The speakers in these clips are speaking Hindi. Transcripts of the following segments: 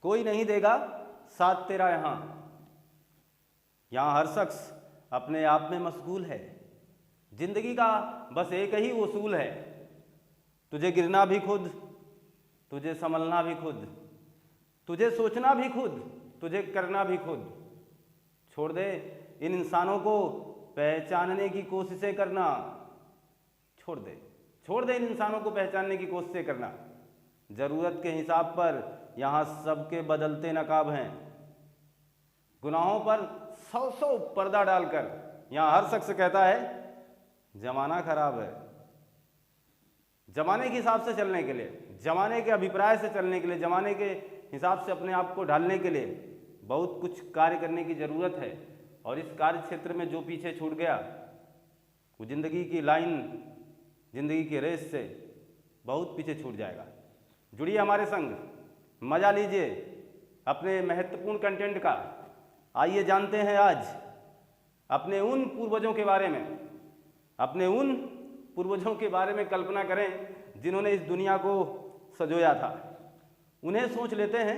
कोई नहीं देगा साथ तेरा यहाँ। यहाँ हर शख्स अपने आप में मशगूल है। जिंदगी का बस एक ही उसूल है, तुझे गिरना भी खुद, तुझे संभलना भी खुद, तुझे सोचना भी खुद, तुझे करना भी खुद। छोड़ दे इन इंसानों को पहचानने की कोशिशें करना। छोड़ दे इन इंसानों को पहचानने की कोशिशें करना। ज़रूरत के हिसाब पर यहाँ सबके बदलते नकाब हैं। गुनाहों पर 100 पर्दा डालकर यहाँ हर शख्स कहता है जमाना खराब है। जमाने के हिसाब से चलने के लिए, जमाने के अभिप्राय से चलने के लिए, जमाने के हिसाब से अपने आप को ढालने के लिए बहुत कुछ कार्य करने की ज़रूरत है। और इस कार्य क्षेत्र में जो पीछे छूट गया वो ज़िंदगी की लाइन, ज़िंदगी की रेस से बहुत पीछे छूट जाएगा। जुड़िए हमारे संग, मज़ा लीजिए अपने महत्वपूर्ण कंटेंट का। आइए जानते हैं आज अपने उन पूर्वजों के बारे में, अपने उन पूर्वजों के बारे में कल्पना करें जिन्होंने इस दुनिया को सजोया था। उन्हें सोच लेते हैं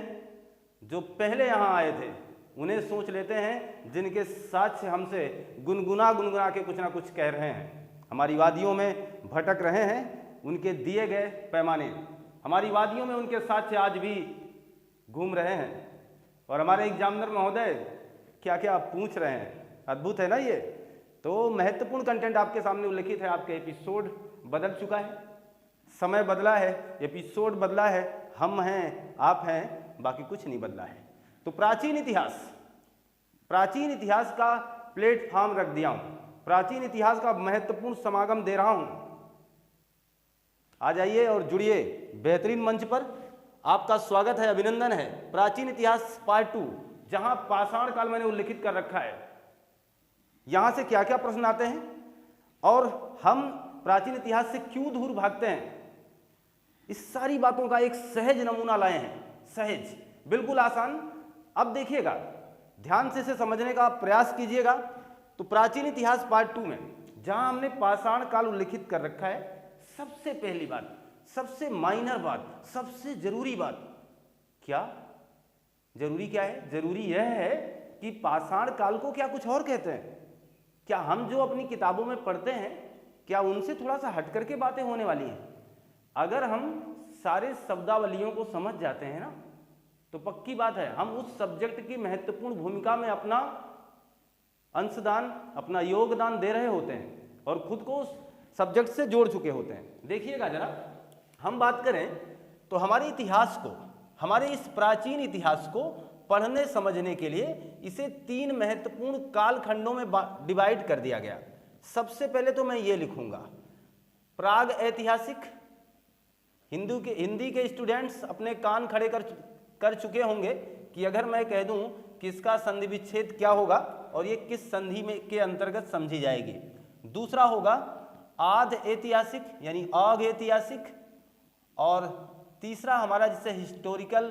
जो पहले यहाँ आए थे, उन्हें सोच लेते हैं जिनके साक्ष्य हमसे गुनगुना के कुछ ना कुछ कह रहे हैं। हमारी वादियों में भटक रहे हैं उनके दिए गए पैमाने, हमारी वादियों में उनके साक्ष्य आज भी घूम रहे हैं। और हमारे एग्जामिनर महोदय क्या क्या पूछ रहे हैं, अद्भुत है ना ये। तो महत्वपूर्ण कंटेंट आपके सामने उल्लिखित है। आपके एपिसोड बदल चुका है, समय बदला है, एपिसोड बदला है, हम हैं, आप हैं, बाकी कुछ नहीं बदला है। तो प्राचीन इतिहास का प्लेटफॉर्म रख दिया हूं, प्राचीन इतिहास का महत्वपूर्ण समागम दे रहा हूं। आ जाइए और जुड़िए बेहतरीन मंच पर। आपका स्वागत है, अभिनंदन है। प्राचीन इतिहास पार्ट 2, जहां पाषाण काल मैंने उल्लिखित कर रखा है। यहां से क्या क्या प्रश्न आते हैं और हम प्राचीन इतिहास से क्यों दूर भागते हैं, इस सारी बातों का एक सहज नमूना लाए हैं। सहज, बिल्कुल आसान। अब देखिएगा, ध्यान से इसे समझने का प्रयास कीजिएगा। तो प्राचीन इतिहास पार्ट 2 में जहां हमने पाषाण काल उल्लिखित कर रखा है, सबसे पहली बात, सबसे माइनर बात, सबसे जरूरी बात, क्या जरूरी क्या है? जरूरी यह है कि पाषाण काल को क्या कुछ और कहते हैं? क्या हम जो अपनी किताबों में पढ़ते हैं, क्या उनसे थोड़ा सा हट करके बातें होने वाली हैं? अगर हम सारे शब्दावलियों को समझ जाते हैं ना, तो पक्की बात है हम उस सब्जेक्ट की महत्वपूर्ण भूमिका में अपना अंशदान, अपना योगदान दे रहे होते हैं और खुद को उस सब्जेक्ट से जोड़ चुके होते हैं। देखिएगा जरा, हम बात करें तो हमारे इतिहास को, हमारे इस प्राचीन इतिहास को पढ़ने समझने के लिए इसे 3 महत्वपूर्ण कालखंडों में डिवाइड कर दिया गया। सबसे पहले तो मैं ये लिखूंगा प्राग ऐतिहासिक। हिंदी के स्टूडेंट्स अपने कान खड़े कर चुके होंगे कि अगर मैं कह दूं कि इसका संधि विच्छेद क्या होगा और ये किस संधि में के अंतर्गत समझी जाएगी। दूसरा होगा आध ऐतिहासिक यानी आग ऐतिहासिक, और तीसरा हमारा जिसे हिस्टोरिकल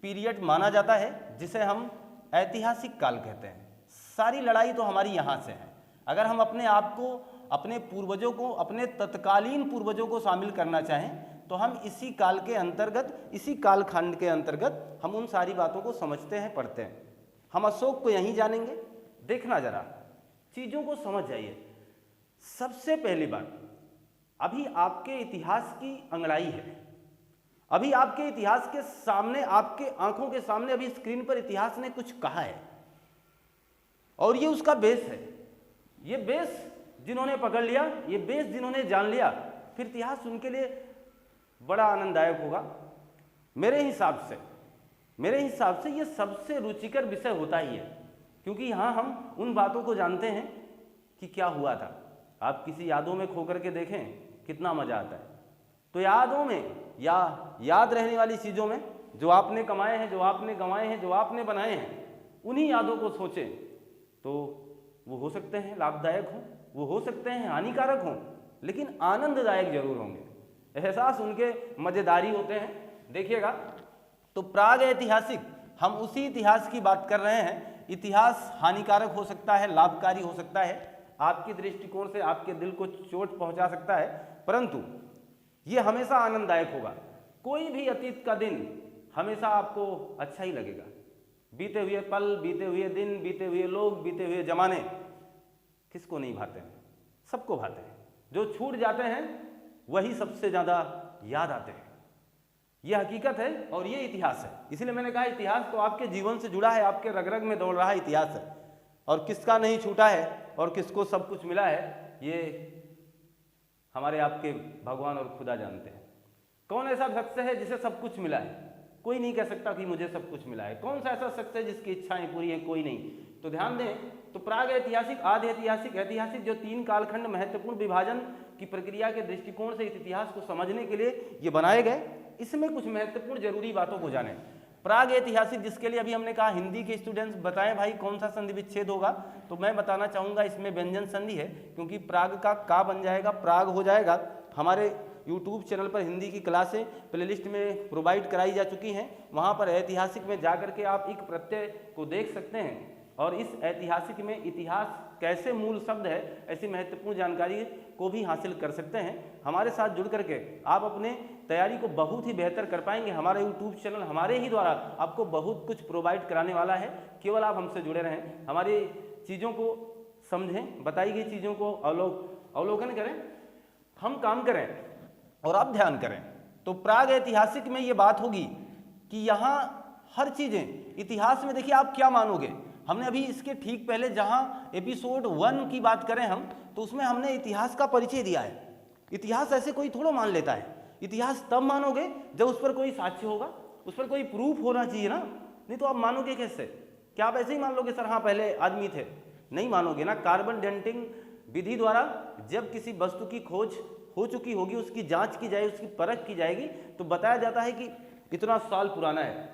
पीरियड माना जाता है, जिसे हम ऐतिहासिक काल कहते हैं। सारी लड़ाई तो हमारी यहाँ से है। अगर हम अपने आप को, अपने पूर्वजों को, अपने तत्कालीन पूर्वजों को शामिल करना चाहें तो हम इसी काल के अंतर्गत, इसी कालखंड के अंतर्गत हम उन सारी बातों को समझते हैं, पढ़ते हैं। हम अशोक को यहीं जानेंगे। देखना जरा, चीज़ों को समझ जाइए। सबसे पहली बात, अभी आपके इतिहास की अंगड़ाई है। अभी आपके इतिहास के सामने, आपके आंखों के सामने अभी स्क्रीन पर इतिहास ने कुछ कहा है और ये उसका बेस है। ये बेस जिन्होंने पकड़ लिया, ये बेस जिन्होंने जान लिया, फिर इतिहास उनके लिए बड़ा आनंददायक होगा। मेरे हिसाब से ये सबसे रुचिकर विषय होता ही है, क्योंकि यहाँ हम उन बातों को जानते हैं कि क्या हुआ था। आप किसी यादों में खो करके देखें, कितना मजा आता है। तो यादों में या याद रहने वाली चीज़ों में जो आपने कमाए हैं, जो आपने गंवाए हैं, जो आपने बनाए हैं, उन्हीं यादों को सोचें तो वो हो सकते हैं लाभदायक हों, वो हो सकते हैं हानिकारक हों, लेकिन आनंददायक जरूर होंगे। एहसास उनके मज़ेदारी होते हैं। देखिएगा, तो प्राग ऐतिहासिक, हम उसी इतिहास की बात कर रहे हैं। इतिहास हानिकारक हो सकता है, लाभकारी हो सकता है, आपकी दृष्टिकोण से आपके दिल को चोट पहुंचा सकता है, परंतु ये हमेशा आनंददायक होगा। कोई भी अतीत का दिन हमेशा आपको अच्छा ही लगेगा। बीते हुए पल, बीते हुए दिन, बीते हुए लोग, बीते हुए जमाने किसको नहीं भाते हैं? सबको भाते हैं। जो छूट जाते हैं वही सबसे ज़्यादा याद आते हैं। यह हकीकत है और ये इतिहास है। इसलिए मैंने कहा इतिहास तो आपके जीवन से जुड़ा है, आपके रग रग में दौड़ रहा इतिहास है, और किसका नहीं छूटा है और किसको सब कुछ मिला है ये हमारे आपके भगवान और खुदा जानते हैं। कौन ऐसा शख्स है जिसे सब कुछ मिला है? कोई नहीं कह सकता कि मुझे सब कुछ मिला है। कौन सा ऐसा शख्स है जिसकी इच्छाएं पूरी हैं? कोई नहीं। तो ध्यान दें, तो प्राग ऐतिहासिक, आधि ऐतिहासिक, ऐतिहासिक जो 3 कालखंड महत्वपूर्ण विभाजन की प्रक्रिया के दृष्टिकोण से इस इतिहास को समझने के लिए ये बनाए गए। इसमें कुछ महत्वपूर्ण जरूरी बातों को जानें। प्राग ऐतिहासिक, जिसके लिए अभी हमने कहा हिंदी के स्टूडेंट्स बताएं भाई कौन सा संधि विच्छेद होगा, तो मैं बताना चाहूँगा इसमें व्यंजन संधि है, क्योंकि प्राग का बन जाएगा प्राग हो जाएगा। हमारे यूट्यूब चैनल पर हिंदी की क्लासें प्लेलिस्ट में प्रोवाइड कराई जा चुकी हैं, वहाँ पर ऐतिहासिक में जा करके आप एक प्रत्यय को देख सकते हैं और इस ऐतिहासिक में इतिहास कैसे मूल शब्द है ऐसी महत्वपूर्ण जानकारी को भी हासिल कर सकते हैं। हमारे साथ जुड़ करके आप अपने तैयारी को बहुत ही बेहतर कर पाएंगे। हमारा यूट्यूब चैनल हमारे ही द्वारा आपको बहुत कुछ प्रोवाइड कराने वाला है, केवल आप हमसे जुड़े रहें, हमारी चीज़ों को समझें, बताई गई चीज़ों को अवलोकन करें, हम काम करें और आप ध्यान करें। तो प्राग ऐतिहासिक में ये बात होगी कि यहाँ हर चीज़ें इतिहास में, देखिए आप क्या मानोगे, हमने अभी इसके ठीक पहले जहाँ एपिसोड 1 की बात करें हम, तो उसमें हमने इतिहास का परिचय दिया है। इतिहास ऐसे कोई थोड़ा मान लेता है। इतिहास तब मानोगे जब उस पर कोई साक्ष्य होगा, उस पर कोई प्रूफ होना चाहिए ना, नहीं तो आप मानोगे कैसे? क्या आप ऐसे ही मान लोगे सर हाँ पहले आदमी थे? नहीं मानोगे ना। कार्बन डेटिंग विधि द्वारा जब किसी वस्तु की खोज हो चुकी होगी, उसकी जांच की जाएगी, उसकी परख की जाएगी, तो बताया जाता है कि इतना साल पुराना है।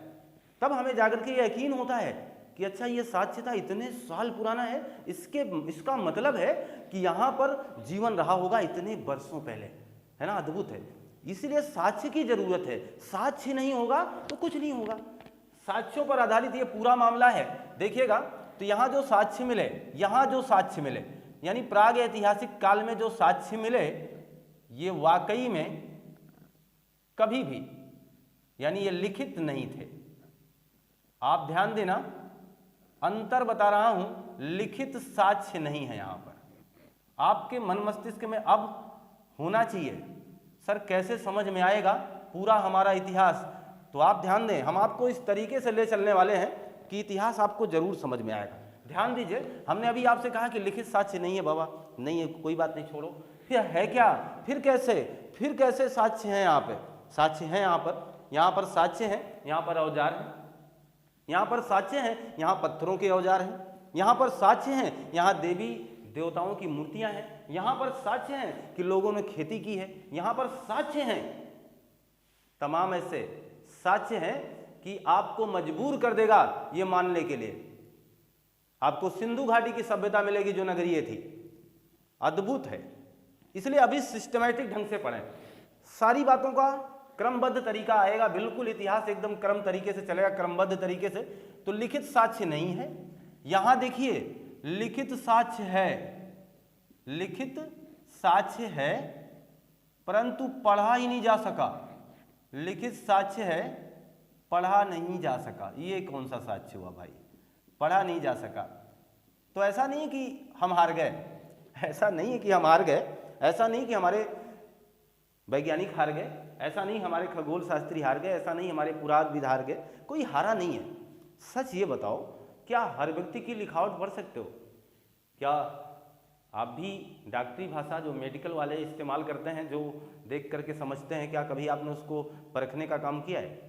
तब हमें जाकर के यकीन होता है कि अच्छा ये साक्ष्य था, इतने साल पुराना है, इसका मतलब है कि यहाँ पर जीवन रहा होगा इतने वर्षों पहले, है ना। अद्भुत है। इसलिए साक्ष्य की जरूरत है। साक्ष्य नहीं होगा तो कुछ नहीं होगा। साक्ष्यों पर आधारित ये पूरा मामला है। देखिएगा, तो यहाँ जो साक्ष्य मिले, यहाँ जो साक्ष्य मिले, यानी प्राग ऐतिहासिक काल में जो साक्ष्य मिले, ये वाकई में कभी भी, यानी ये लिखित नहीं थे। आप ध्यान देना, अंतर बता रहा हूं, लिखित साक्ष्य नहीं है यहां पर। आपके मन मस्तिष्क में अब होना चाहिए सर कैसे समझ में आएगा पूरा हमारा इतिहास। तो आप ध्यान दें, हम आपको इस तरीके से ले चलने वाले हैं कि इतिहास आपको जरूर समझ में आएगा। ध्यान दीजिए, हमने अभी आपसे कहा कि लिखित साक्ष्य नहीं है बाबा, नहीं है, कोई बात नहीं, छोड़ो। फिर है क्या? फिर कैसे साक्ष्य हैं? यहाँ पे साक्ष्य हैं, यहाँ पर साक्ष्य हैं, यहाँ पर औजार हैं, यहाँ पर साक्ष्य हैं, यहाँ पत्थरों के औजार हैं, यहाँ पर साक्ष्य हैं, यहाँ देवी देवताओं की मूर्तियां हैं, यहाँ पर साक्ष्य हैं कि लोगों ने खेती की है, यहाँ पर साक्ष्य हैं, तमाम ऐसे साक्ष्य हैं कि आपको मजबूर कर देगा ये मानने के लिए। आपको सिंधु घाटी की सभ्यता मिलेगी जो नगरीय थी, अद्भुत है। इसलिए अभी सिस्टमैटिक ढंग से पढ़ें, सारी बातों का क्रमबद्ध तरीका आएगा, बिल्कुल इतिहास एकदम क्रम तरीके से चलेगा, क्रमबद्ध तरीके से। तो लिखित साक्ष्य नहीं है, यहां देखिए लिखित साक्ष्य है, लिखित साक्ष्य है परंतु पढ़ा ही नहीं जा सका। लिखित साक्ष्य है, पढ़ा नहीं जा सका। ये कौन सा साक्ष्य हुआ भाई? पढ़ा नहीं जा सका। तो ऐसा नहीं कि हम हार गए, ऐसा नहीं है कि हम हार गए, ऐसा नहीं कि हमारे वैज्ञानिक हार गए, ऐसा नहीं हमारे खगोल शास्त्री हार गए, ऐसा नहीं हमारे पुरातत्वविद हार गए, कोई हारा नहीं है। सच ये बताओ, क्या हर व्यक्ति की लिखावट पढ़ सकते हो? क्या आप भी डॉक्टरी भाषा जो मेडिकल वाले इस्तेमाल करते हैं, जो देख करके समझते हैं, क्या कभी आपने उसको परखने का काम किया है?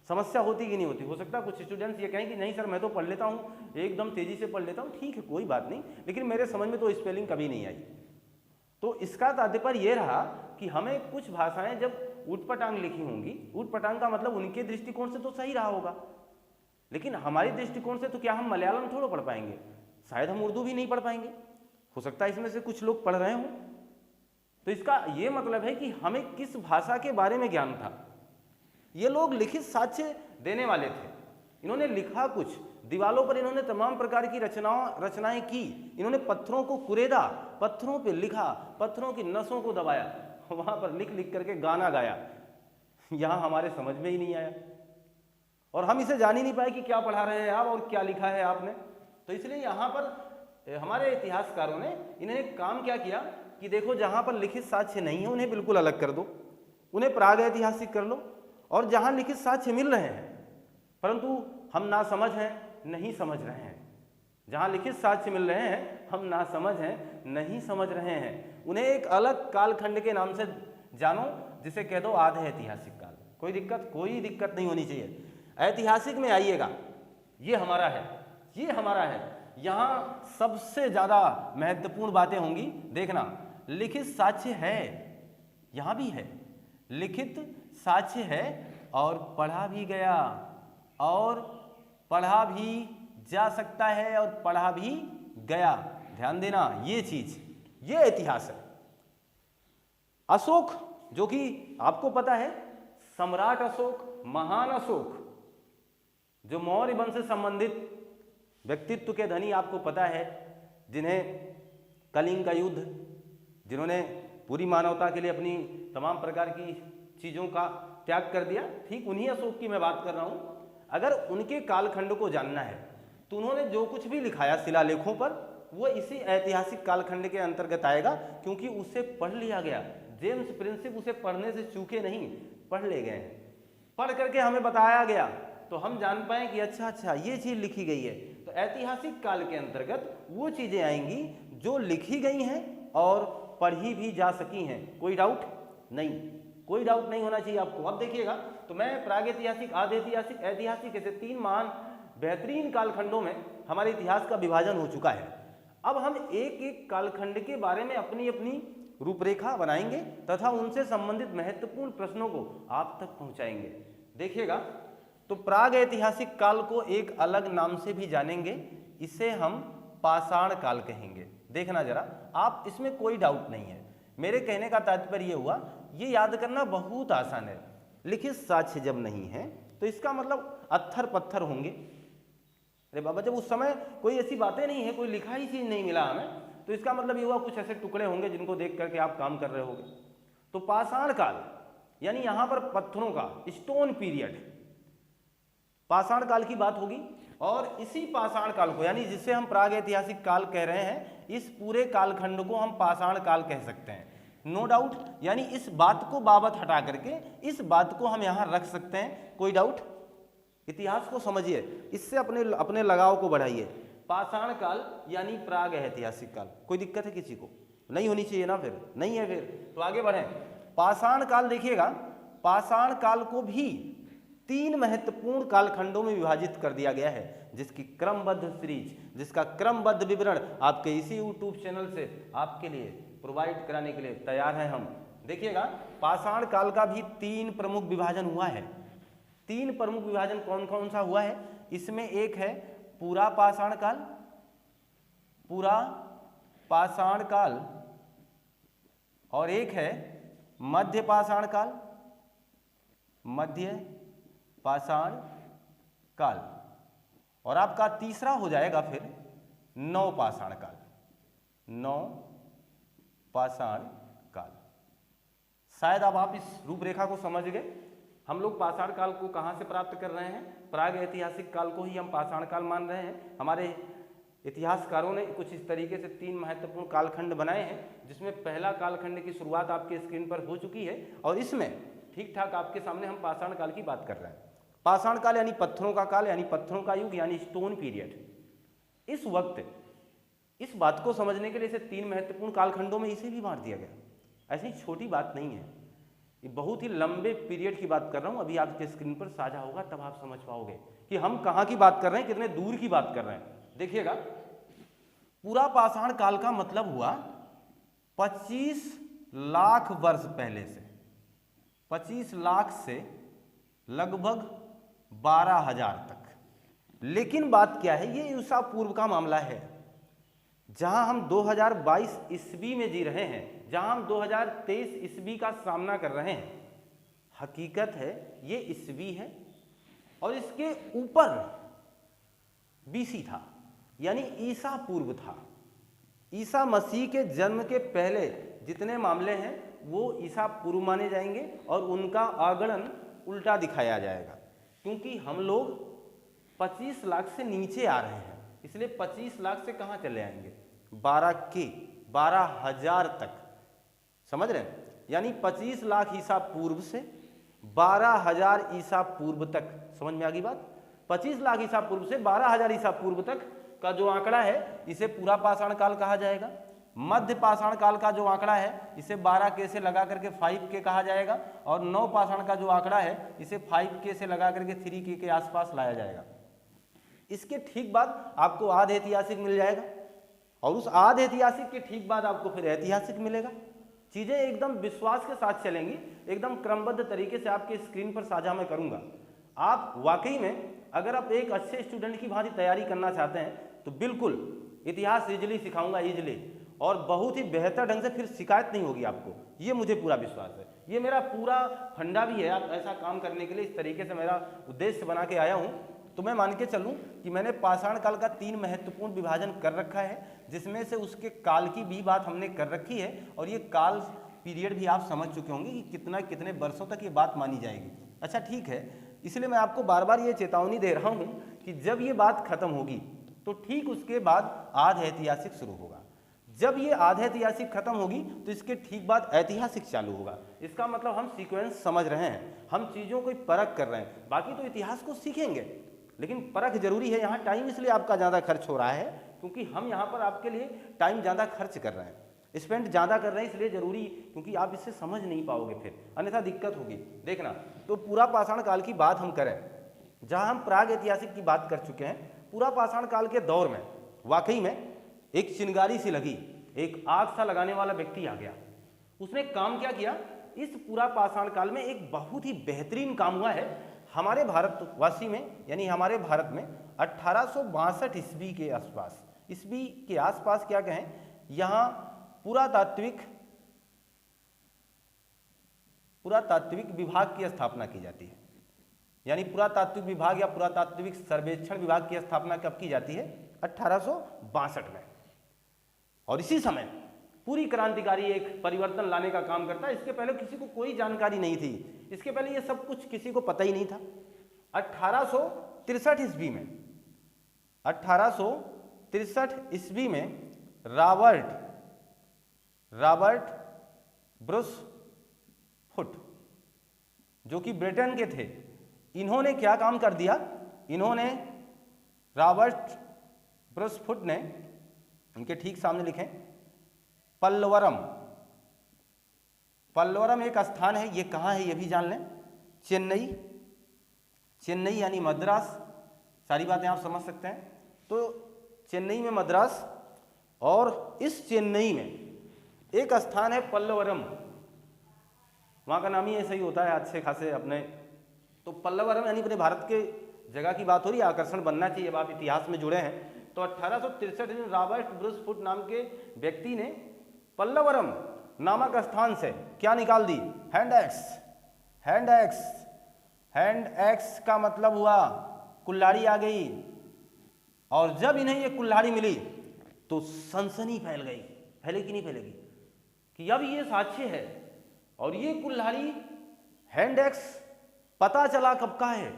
समस्या होती कि नहीं होती? हो सकता है कुछ स्टूडेंट्स ये कहें कि नहीं सर मैं तो पढ़ लेता हूँ, एकदम तेजी से पढ़ लेता हूँ, ठीक है कोई बात नहीं, लेकिन मेरे समझ में तो स्पेलिंग कभी नहीं आई। तो इसका तात्पर्य ये रहा कि हमें कुछ भाषाएं जब ऊटपटांग लिखी होंगी, ऊटपटांग का मतलब उनके दृष्टिकोण से तो सही रहा होगा, लेकिन हमारे दृष्टिकोण से तो क्या हम मलयालम थोड़ा पढ़ पाएंगे, शायद हम उर्दू भी नहीं पढ़ पाएंगे, हो सकता है इसमें से कुछ लोग पढ़ रहे हों। तो इसका ये मतलब है कि हमें किस भाषा के बारे में ज्ञान था। ये लोग लिखित साक्ष्य देने वाले थे, इन्होंने लिखा कुछ, दीवालों पर इन्होंने तमाम प्रकार की रचनाएं की, इन्होंने पत्थरों को कुरेदा, पत्थरों पे लिखा, पत्थरों की नसों को दबाया, वहां पर लिख लिख करके गाना गाया। यहां हमारे समझ में ही नहीं आया। और हम इसे जान ही नहीं पाए कि क्या पढ़ा रहे हैं आप और क्या लिखा है आपने। तो इसलिए यहाँ पर हमारे इतिहासकारों ने इन्हें एक काम क्या किया कि देखो, जहाँ पर लिखित साक्ष्य नहीं है उन्हें बिल्कुल अलग कर दो, उन्हें प्राग ऐतिहासिक कर लो, और जहाँ लिखित साक्ष्य मिल रहे हैं परंतु हम ना समझ हैं, नहीं समझ रहे हैं, जहाँ लिखित साक्ष्य मिल रहे हैं हम ना समझ हैं, नहीं समझ रहे हैं, उन्हें एक अलग कालखंड के नाम से जानो, जिसे कह दो आधे ऐतिहासिक काल। कोई दिक्कत नहीं होनी चाहिए। ऐतिहासिक में आइएगा, ये हमारा है, ये हमारा है। यहाँ सबसे ज़्यादा महत्वपूर्ण बातें होंगी, देखना। लिखित साक्ष्य है, यहाँ भी है, लिखित साक्ष्य है और पढ़ा भी गया और पढ़ा भी जा सकता है और पढ़ा भी गया। ध्यान देना, ये चीज, ये इतिहास है। अशोक, जो कि आपको पता है, सम्राट अशोक, महान अशोक, जो मौर्य वंश से संबंधित व्यक्तित्व के धनी आपको पता है, जिन्हें कलिंग का युद्ध, जिन्होंने पूरी मानवता के लिए अपनी तमाम प्रकार की चीज़ों का त्याग कर दिया, ठीक उन्हीं अशोक की मैं बात कर रहा हूँ। अगर उनके कालखंड को जानना है तो उन्होंने जो कुछ भी लिखाया शिलालेखों पर, वो इसी ऐतिहासिक कालखंड के अंतर्गत आएगा, क्योंकि उसे पढ़ लिया गया। जेम्स प्रिंसिप उसे पढ़ने से चूके नहीं, पढ़ ले गए हैं। पढ़ करके हमें बताया गया तो हम जान पाए कि अच्छा ये चीज़ लिखी गई है। तो ऐतिहासिक काल के अंतर्गत वो चीज़ें आएंगी जो लिखी गई हैं और पढ़ी भी जा सकी हैं। कोई डाउट नहीं, कोई डाउट नहीं होना चाहिए आपको। अब देखिएगा, तो मैं प्रागैतिहासिक, आधे ऐतिहासिक, ऐतिहासिक, ऐसे 3 महान बेहतरीन कालखंडों में हमारे इतिहास का विभाजन हो चुका है। अब हम एक एक कालखंड के बारे में अपनी अपनी रूपरेखा बनाएंगे तथा उनसे संबंधित महत्वपूर्ण प्रश्नों को आप तक पहुंचाएंगे। देखिएगा, तो प्राग ऐतिहासिक काल को एक अलग नाम से भी जानेंगे, इसे हम पाषाण काल कहेंगे। देखना जरा, आप इसमें कोई डाउट नहीं है। मेरे कहने का तात्पर्य हुआ, ये याद करना बहुत आसान है। लिखित साक्ष्य जब नहीं है तो इसका मतलब अत्थर पत्थर होंगे। अरे बाबा, जब उस समय कोई ऐसी बातें नहीं है, कोई लिखा ही चीज नहीं मिला हमें, तो इसका मतलब ये हुआ कुछ ऐसे टुकड़े होंगे जिनको देख करके आप काम कर रहे होगे। तो पाषाण काल यानी यहाँ पर पत्थरों का, स्टोन पीरियड, पाषाण काल की बात होगी। और इसी पाषाण काल को, यानी जिसे हम प्राग ऐतिहासिक काल कह रहे हैं, इस पूरे कालखंड को हम पाषाण काल कह सकते हैं, नो डाउट। यानी इस बात को बाबत हटा करके इस बात को हम यहाँ रख सकते हैं, कोई डाउट। इतिहास को समझिए, इससे अपने लगाव को बढ़ाइए। पाषाण काल यानी प्राग ऐतिहासिक काल। कोई दिक्कत है किसी को? नहीं होनी चाहिए ना, फिर नहीं है, फिर तो आगे बढ़ें। पाषाण काल देखिएगा, पाषाण काल को भी 3 महत्वपूर्ण कालखंडों में विभाजित कर दिया गया है, जिसकी क्रमबद्ध सीरीज, जिसका क्रमबद्ध विवरण आपके इसी यूट्यूब चैनल से आपके लिए प्रोवाइड कराने के लिए तैयार हैं हम। देखिएगा, पाषाण काल का भी 3 प्रमुख विभाजन हुआ है। 3 प्रमुख विभाजन कौन कौन सा हुआ है? इसमें एक है पूरा पाषाण काल, पूरा पाषाण काल, और एक है मध्य पाषाण काल, मध्य पाषाण काल, और आपका तीसरा हो जाएगा फिर नव पाषाण काल, नव पाषाण काल। शायद अब आप इस रूपरेखा को समझ गए। हम लोग पाषाण काल को कहाँ से प्राप्त कर रहे हैं? प्राग ऐतिहासिक काल को ही हम पाषाण काल मान रहे हैं। हमारे इतिहासकारों ने कुछ इस तरीके से 3 महत्वपूर्ण कालखंड बनाए हैं, जिसमें पहला कालखंड की शुरुआत आपके स्क्रीन पर हो चुकी है, और इसमें ठीक ठाक आपके सामने हम पाषाण काल की बात कर रहे हैं। पाषाण काल यानी पत्थरों का काल, यानी पत्थरों का युग, यानी स्टोन पीरियड। इस वक्त इस बात को समझने के लिए इसे 3 महत्वपूर्ण कालखंडों में इसे भी बांट दिया गया। ऐसी छोटी बात नहीं है, ये बहुत ही लंबे पीरियड की बात कर रहा हूं। अभी आपके स्क्रीन पर साझा होगा, तब आप समझ पाओगे कि हम कहां की बात कर रहे हैं, कितने दूर की बात कर रहे हैं। देखिएगा, पूरा पाषाण काल का मतलब हुआ 25 लाख वर्ष पहले से, 25 लाख से लगभग 12,000 तक। लेकिन बात क्या है, ये ईसा पूर्व का मामला है, जहां हम 2022 ईस्वी में जी रहे हैं, जहां हम 2023 ईस्वी का सामना कर रहे हैं। हकीकत है ये ईस्वी है, और इसके ऊपर बीसी था, यानी ईसा पूर्व था। ईसा मसीह के जन्म के पहले जितने मामले हैं वो ईसा पूर्व माने जाएंगे, और उनका आगमन उल्टा दिखाया जाएगा। क्योंकि हम लोग 25 लाख से नीचे आ रहे हैं, इसलिए 25 लाख से कहाँ चले आएंगे, 12,000 तक, समझ रहे हैं। यानी 25 लाख ईसा पूर्व से 12,000 ईसा पूर्व तक, समझ में आ गई बात। 25 लाख ईसा पूर्व से 12,000 ईसा पूर्व तक का जो आंकड़ा है इसे पूरा पाषाण काल कहा जाएगा। मध्य पाषाण काल का जो आंकड़ा है इसे 12K से लगा करके 5K कहा जाएगा, और नव पाषाण का जो आंकड़ा है इसे 5K से लगा करके 3K के आसपास लाया जाएगा। इसके ठीक बाद आपको आध ऐतिहासिक मिल जाएगा, और उस आध ऐतिहासिक के ठीक बाद आपको फिर ऐतिहासिक मिलेगा। चीजें एकदम विश्वास के साथ चलेंगी, एकदम क्रमबद्ध तरीके से आपके स्क्रीन पर साझा मैं करूंगा। आप वाकई में अगर आप एक अच्छे स्टूडेंट की भांति तैयारी करना चाहते हैं तो बिल्कुल इतिहास इजली सिखाऊंगा, इजली, और बहुत ही बेहतर ढंग से, फिर शिकायत नहीं होगी आपको, ये मुझे पूरा विश्वास है। ये मेरा पूरा फंडा भी है आप ऐसा काम करने के लिए, इस तरीके से मेरा उद्देश्य बना के आया हूँ। तो मैं मान के चलूँ कि मैंने पाषाण काल का 3 महत्वपूर्ण विभाजन कर रखा है, जिसमें से उसके काल की भी बात हमने कर रखी है, और ये काल पीरियड भी आप समझ चुके होंगे कि कितने वर्षों तक ये बात मानी जाएगी। अच्छा ठीक है, इसलिए मैं आपको बार बार ये चेतावनी दे रहा हूँ कि जब ये बात खत्म होगी तो ठीक उसके बाद आध ऐतिहासिक शुरू होगा। जब ये आध ऐतिहासिक खत्म होगी तो इसके ठीक बाद ऐतिहासिक चालू होगा। इसका मतलब हम सीक्वेंस समझ रहे हैं, हम चीज़ों को परख कर रहे हैं। बाकी तो इतिहास को सीखेंगे, लेकिन परख जरूरी है। यहाँ टाइम इसलिए आपका ज़्यादा खर्च हो रहा है क्योंकि हम यहाँ पर आपके लिए टाइम ज़्यादा खर्च कर रहे हैं, स्पेंड ज़्यादा कर रहे हैं, इसलिए जरूरी, क्योंकि आप इससे समझ नहीं पाओगे, फिर अन्यथा दिक्कत होगी। देखना, तो पूरा पाषाण काल की बात हम करें, जहाँ हम प्राग ऐतिहासिक की बात कर चुके हैं, पूरा पाषाण काल के दौर में वाकई में एक चिंगारी सी लगी, एक आग सा लगाने वाला व्यक्ति आ गया। उसने काम क्या किया, इस पूरा पाषाण काल में एक बहुत ही बेहतरीन काम हुआ है हमारे भारतवासी में, यानी हमारे भारत में 1862 ईस्वी के आसपास, ईस्वी के आसपास क्या कहें, यहाँ पुरातात्विक विभाग की स्थापना की जाती है। यानी पुरातात्विक विभाग या पुरातात्विक सर्वेक्षण विभाग की स्थापना कब की जाती है, 1862 में। और इसी समय पूरी क्रांतिकारी एक परिवर्तन लाने का काम करता है। इसके पहले किसी को कोई जानकारी नहीं थी, इसके पहले ये सब कुछ किसी को पता ही नहीं था। 1863 ईस्वी में, 1863 ईस्वी में रॉबर्ट ब्रुस फुट, जो कि ब्रिटेन के थे, इन्होंने क्या काम कर दिया, इन्होंने रॉबर्ट ब्रुस फुट ने, इनके ठीक सामने लिखें, पल्लवरम एक स्थान है, ये कहाँ है ये भी जान लें, चेन्नई यानी मद्रास, सारी बातें आप समझ सकते हैं। तो चेन्नई में मद्रास, और इस चेन्नई में एक स्थान है पल्लवरम, वहाँ का नाम ही ऐसा ही होता है अच्छे खासे अपने। तो पल्लवरम यानी अपने भारत के जगह की बात हो रही है, आकर्षण बनना चाहिए, अब आप इतिहास में जुड़े हैं। तो 1863 में रॉबर्ट ब्रुस फुट नाम के व्यक्ति ने पल्लवरम नामक स्थान से क्या निकाल दी, हैंड एक्स का मतलब हुआ कुल्हाड़ी आ गई। और जब इन्हें ये कुल्हाड़ी मिली तो सनसनी फैल गई, फैलेगी नहीं फैलेगी, कि अब ये साक्ष्य है, और ये कुल्हाड़ी हैंड एक्स पता चला कब का है,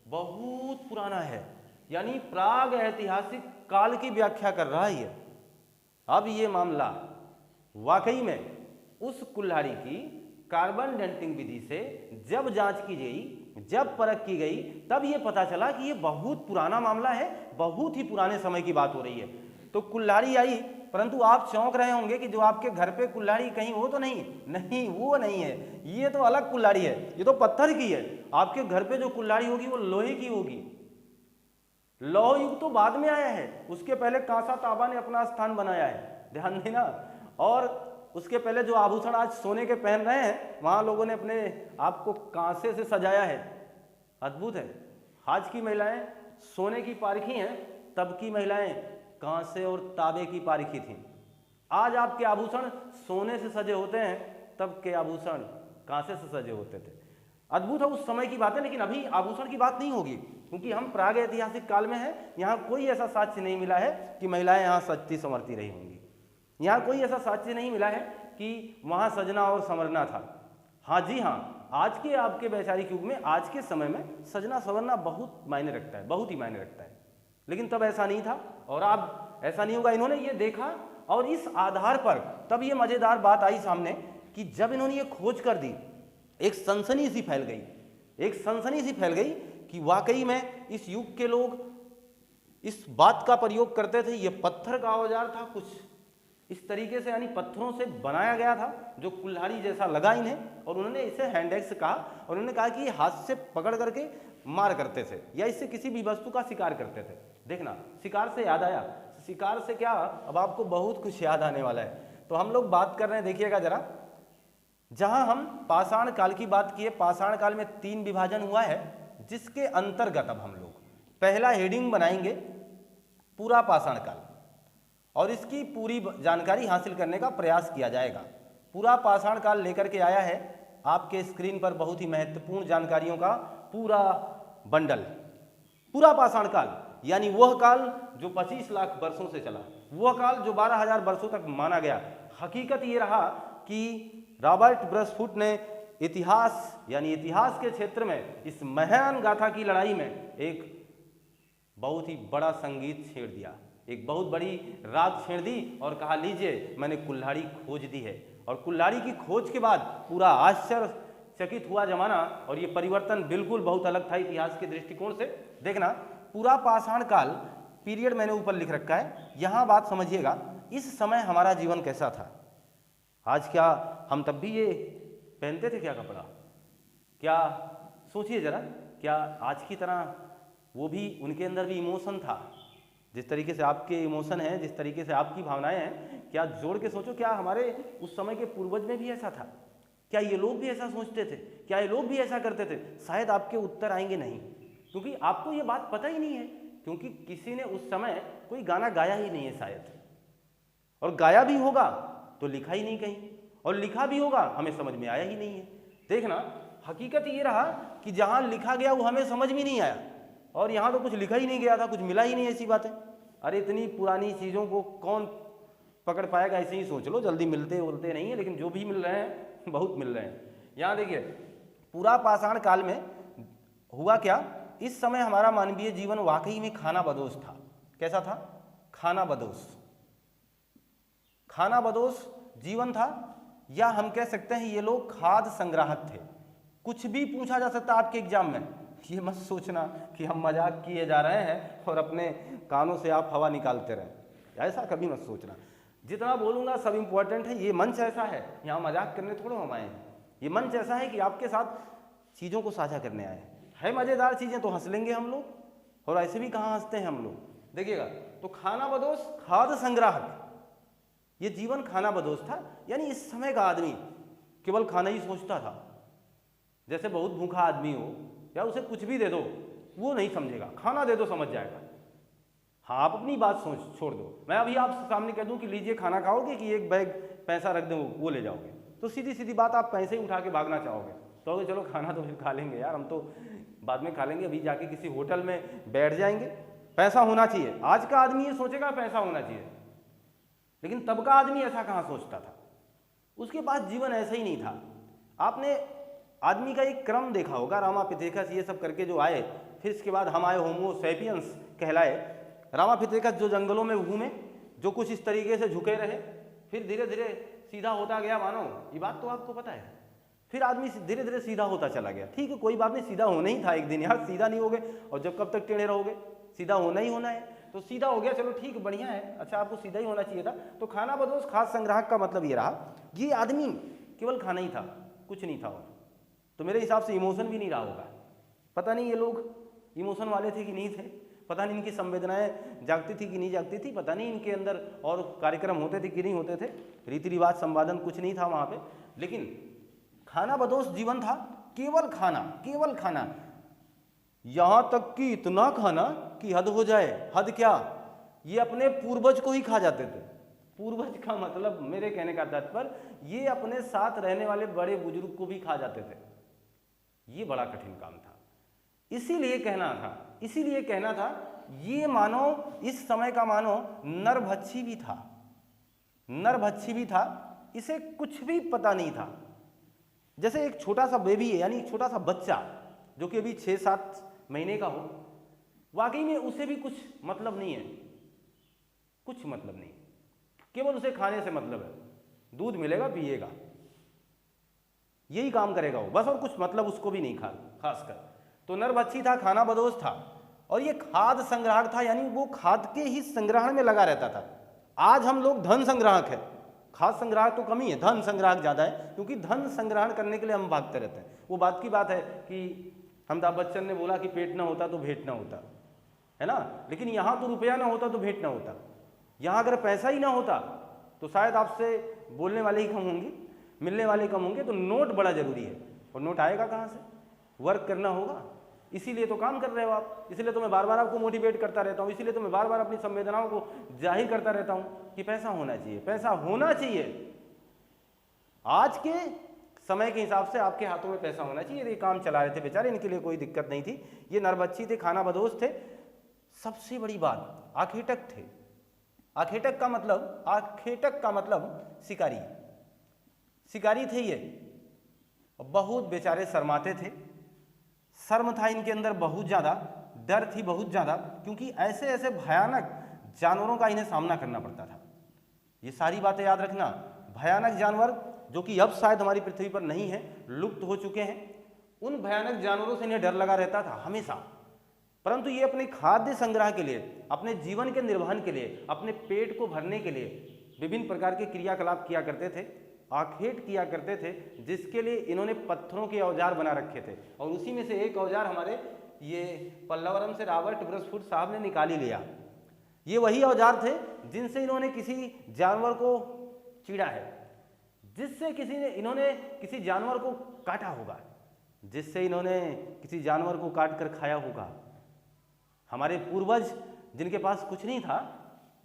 बहुत पुराना है, यानी प्राग ऐतिहासिक काल की व्याख्या कर रहा है। अब ये मामला वाकई में उस कुल्हाड़ी की कार्बन डेटिंग विधि से जब जांच की गई, जब परख की गई, तब ये पता चला कि ये बहुत पुराना मामला है, बहुत ही पुराने समय की बात हो रही है। तो कुल्हाड़ी आई, परंतु आप चौंक रहे होंगे कि जो आपके घर पे कुल्हाड़ी कहीं वो तो नहीं, वो नहीं है, ये तो अलग कुल्हाड़ी है, ये तो पत्थर की है। आपके घर पे जो कुल्हाड़ी होगी वो लोहे की होगी। लौह युग तो बाद में आया है, उसके पहले कांसा तांबा ने अपना स्थान बनाया है, ध्यान देना। और उसके पहले जो आभूषण आज सोने के पहन रहे हैं, वहां लोगों ने अपने आप को कांसे से सजाया है, अद्भुत है। आज की महिलाएं सोने की पारखी हैं, तब की महिलाएं कांसे और तांबे की पारखी थीं। आज आपके आभूषण सोने से सजे होते हैं, तब के आभूषण कांसे से सजे होते थे। अद्भुत है उस समय की बात है, लेकिन अभी आभूषण की बात नहीं होगी, क्योंकि हम प्राग ऐतिहासिक काल में हैं। यहाँ कोई ऐसा साक्ष्य नहीं मिला है कि महिलाएं यहाँ सजती संवरती रही होंगी, यहाँ कोई ऐसा साक्ष्य नहीं मिला है कि वहाँ सजना और संवरना था। हाँ जी हाँ, आज के आपके वैचारिक युग में, आज के समय में सजना संवरना बहुत मायने रखता है, बहुत ही मायने रखता है। लेकिन तब ऐसा नहीं था और अब ऐसा नहीं होगा। इन्होंने ये देखा और इस आधार पर तब ये मजेदार बात आई सामने कि जब इन्होंने ये खोज कर दी, एक सनसनी सी फैल गई, एक सनसनी सी फैल गई कि वाकई में इस युग के लोग इस बात का प्रयोग करते थे। ये पत्थर का औजार था कुछ इस तरीके से, यानी पत्थरों से बनाया गया था जो कुल्हाड़ी जैसा लगा इन्हें, और उन्होंने इसे हैंड एक्स कहा और उन्होंने कहा कि ये हाथ से पकड़ करके मार करते थे या इससे किसी भी वस्तु का शिकार करते थे। देखना, शिकार से याद आया, शिकार से क्या, अब आपको बहुत कुछ याद आने वाला है। तो हम लोग बात कर रहे हैं, देखिएगा जरा, जहां हम पाषाण काल की बात किए, पाषाण काल में 3 विभाजन हुआ है, जिसके अंतर्गत अब हम लोग पहला हेडिंग बनाएंगे पूरा पाषाण काल और इसकी पूरी जानकारी हासिल करने का प्रयास किया जाएगा। पूरा पाषाण काल लेकर के आया है आपके स्क्रीन पर बहुत ही महत्वपूर्ण जानकारियों का पूरा बंडल। पूरा पाषाण काल यानी वह काल जो 25 लाख वर्षों से चला, वह काल जो 12,000 वर्षों तक माना गया। हकीकत ये रहा कि रॉबर्ट ब्रसफुट ने इतिहास यानी इतिहास के क्षेत्र में इस महान गाथा की लड़ाई में एक बहुत ही बड़ा संगीत छेड़ दिया, एक बहुत बड़ी राग छेड़ दी और कहा लीजिए मैंने कुल्हाड़ी खोज दी है। और कुल्हाड़ी की खोज के बाद पूरा आश्चर्यचकित हुआ जमाना और ये परिवर्तन बिल्कुल बहुत अलग था इतिहास के दृष्टिकोण से। देखना, पूरा पाषाण काल पीरियड मैंने ऊपर लिख रखा है, यहाँ बात समझिएगा, इस समय हमारा जीवन कैसा था। आज क्या हम तब भी ये पहनते थे क्या कपड़ा? क्या सोचिए जरा, क्या आज की तरह वो भी, उनके अंदर भी इमोशन था, जिस तरीके से आपके इमोशन हैं, जिस तरीके से आपकी भावनाएं हैं, क्या जोड़ के सोचो, क्या हमारे उस समय के पूर्वज में भी ऐसा था? क्या ये लोग भी ऐसा सोचते थे? क्या ये लोग भी ऐसा करते थे? शायद आपके उत्तर आएंगे नहीं, क्योंकि आपको ये बात पता ही नहीं है, क्योंकि किसी ने उस समय कोई गाना गाया ही नहीं है शायद, और गाया भी होगा तो लिखा ही नहीं कहीं, और लिखा भी होगा हमें समझ में आया ही नहीं है। देखना, हकीकत ये रहा कि जहां लिखा गया वो हमें समझ में नहीं आया, और यहाँ तो कुछ लिखा ही नहीं गया था, कुछ मिला ही नहीं, ऐसी बात है। अरे इतनी पुरानी चीज़ों को कौन पकड़ पाएगा? ऐसे ही सोच लो, जल्दी मिलते बोलते नहीं है, लेकिन जो भी मिल रहे हैं बहुत मिल रहे हैं। यहाँ देखिए, पूरा पाषाण काल में हुआ क्या, इस समय हमारा मानवीय जीवन वाकई में खाना बदोश था। कैसा था? खाना बदोश, खाना बदोश जीवन था, या हम कह सकते हैं ये लोग खाद्य संग्राहक थे। कुछ भी पूछा जा सकता आपके एग्जाम में, ये मत सोचना कि हम मजाक किए जा रहे हैं और अपने कानों से आप हवा निकालते रहें, ऐसा कभी मत सोचना। जितना बोलूँगा सब इम्पोर्टेंट है। ये मंच ऐसा है, यहाँ मजाक करने थोड़ा हम आए हैं, ये मंच ऐसा है कि आपके साथ चीज़ों को साझा करने आए हैं। है मज़ेदार चीज़ें तो हंस लेंगे हम लोग, और ऐसे भी कहाँ हंसते हैं हम लोग। देखिएगा, तो खाना बदोश, खाद्य संग्राहक, ये जीवन खाना बदोश था। यानी इस समय का आदमी केवल खाना ही सोचता था। जैसे बहुत भूखा आदमी हो या उसे कुछ भी दे दो वो नहीं समझेगा, खाना दे दो समझ जाएगा। हाँ, आप अपनी बात सोच छोड़ दो, मैं अभी आप सामने कह दूं कि लीजिए खाना खाओगे कि एक बैग पैसा रख दो वो ले जाओगे, तो सीधी सीधी बात आप पैसे ही उठा के भागना चाहोगे। तो चलो खाना तो फिर खा लेंगे यार, हम तो बाद में खा लेंगे, अभी जाके किसी होटल में बैठ जाएंगे। पैसा होना चाहिए, आज का आदमी ये सोचेगा पैसा होना चाहिए, लेकिन तब का आदमी ऐसा कहाँ सोचता था। उसके पास जीवन ऐसा ही नहीं था। आपने आदमी का एक क्रम देखा होगा, रामापिथेकस ये सब करके जो आए, फिर इसके बाद हम आए होमो सैपियंस कहलाए। रामापिथेकस जो जंगलों में घूमे, जो कुछ इस तरीके से झुके रहे, फिर धीरे धीरे सीधा होता गया मानव, ये बात तो आपको पता है। फिर आदमी धीरे धीरे सीधा होता चला गया। ठीक है, कोई बात नहीं, सीधा होना ही था एक दिन यार, सीधा नहीं हो गए और जब कब तक टेढ़े रहोगे, सीधा होना ही होना है, तो सीधा हो गया, चलो ठीक बढ़िया है। अच्छा, आपको सीधा ही होना चाहिए था। तो खाना बदोश खाद्य संग्राहक का मतलब ये रहा, ये आदमी केवल खाना ही था, कुछ नहीं था। और तो मेरे हिसाब से इमोशन भी नहीं रहा होगा। पता नहीं ये लोग इमोशन वाले थे कि नहीं थे, पता नहीं इनकी संवेदनाएं जागती थी कि नहीं जागती थी, पता नहीं इनके अंदर और कार्यक्रम होते थे कि नहीं होते थे, रीति रिवाज संवादन कुछ नहीं था वहाँ पे, लेकिन खाना बदोश जीवन था। केवल खाना, केवल खाना, यहाँ तक कि इतना खाना कि हद हो जाए। हद क्या, ये अपने पूर्वज को ही खा जाते थे। पूर्वज का मतलब, मेरे कहने का तात्पर्य, ये अपने साथ रहने वाले बड़े बुजुर्ग को भी खा जाते थे। ये बड़ा कठिन काम था। इसीलिए कहना था ये मानव, इस समय का मानव नरभक्षी भी था, नरभक्षी भी था। इसे कुछ भी पता नहीं था। जैसे एक छोटा सा बेबी है, यानी एक छोटा सा बच्चा जो कि अभी 6-7 महीने का हो, वाकई में उसे भी कुछ मतलब नहीं है, कुछ मतलब नहीं, केवल उसे खाने से मतलब है, दूध मिलेगा पिएगा, यही काम करेगा वो बस, और कुछ मतलब उसको भी नहीं खासकर। तो नरभक्षी था, खानाबदोश था, और ये खाद्य संग्राहक था, यानी वो खाद्य के ही संग्रहण में लगा रहता था। आज हम लोग धन संग्राहक है, खाद्य संग्राहक तो कम ही है, धन संग्राहक ज़्यादा है, क्योंकि धन संग्रहण करने के लिए हम भागते रहते हैं। वो बात की बात है कि अमिताभ बच्चन ने बोला कि पेट ना होता तो भेंट ना होता, है ना, लेकिन यहाँ तो रुपया ना होता तो भेंट ना होता। यहाँ अगर पैसा ही ना होता तो शायद आपसे बोलने वाले ही कम होंगे, मिलने वाले कम होंगे, तो नोट बड़ा जरूरी है। और नोट आएगा कहाँ से? वर्क करना होगा, इसीलिए तो काम कर रहे हो आप, इसीलिए तो मैं बार बार आपको मोटिवेट करता रहता हूँ, इसीलिए तो मैं बार बार अपनी संवेदनाओं को जाहिर करता रहता हूँ कि पैसा होना चाहिए, पैसा होना चाहिए। आज के समय के हिसाब से आपके हाथों में पैसा होना चाहिए। ये काम चला रहे थे बेचारे, इनके लिए कोई दिक्कत नहीं थी। ये नरभक्षी थे, खानाबदोश थे। सबसे बड़ी बात, आखेटक थे। आखेटक का मतलब शिकारी, शिकारी थे ये। बहुत बेचारे शर्माते थे, शर्म था इनके अंदर बहुत ज़्यादा, डर थी बहुत ज़्यादा, क्योंकि ऐसे ऐसे भयानक जानवरों का इन्हें सामना करना पड़ता था। ये सारी बातें याद रखना। भयानक जानवर जो कि अब शायद हमारी पृथ्वी पर नहीं है, लुप्त हो चुके हैं, उन भयानक जानवरों से इन्हें डर लगा रहता था हमेशा। परंतु ये अपने खाद्य संग्रह के लिए, अपने जीवन के निर्वहन के लिए, अपने पेट को भरने के लिए विभिन्न प्रकार के क्रियाकलाप किया करते थे, आखेट किया करते थे, जिसके लिए इन्होंने पत्थरों के औजार बना रखे थे। और उसी में से एक औजार हमारे ये पल्लवरम से रॉबर्ट ब्रसफुट साहब ने निकाल ही लिया। ये वही औजार थे जिनसे इन्होंने किसी जानवर को चीड़ा है, जिससे इन्होंने किसी जानवर को काटा होगा, जिससे इन्होंने किसी जानवर को काट कर खाया होगा। हमारे पूर्वज जिनके पास कुछ नहीं था,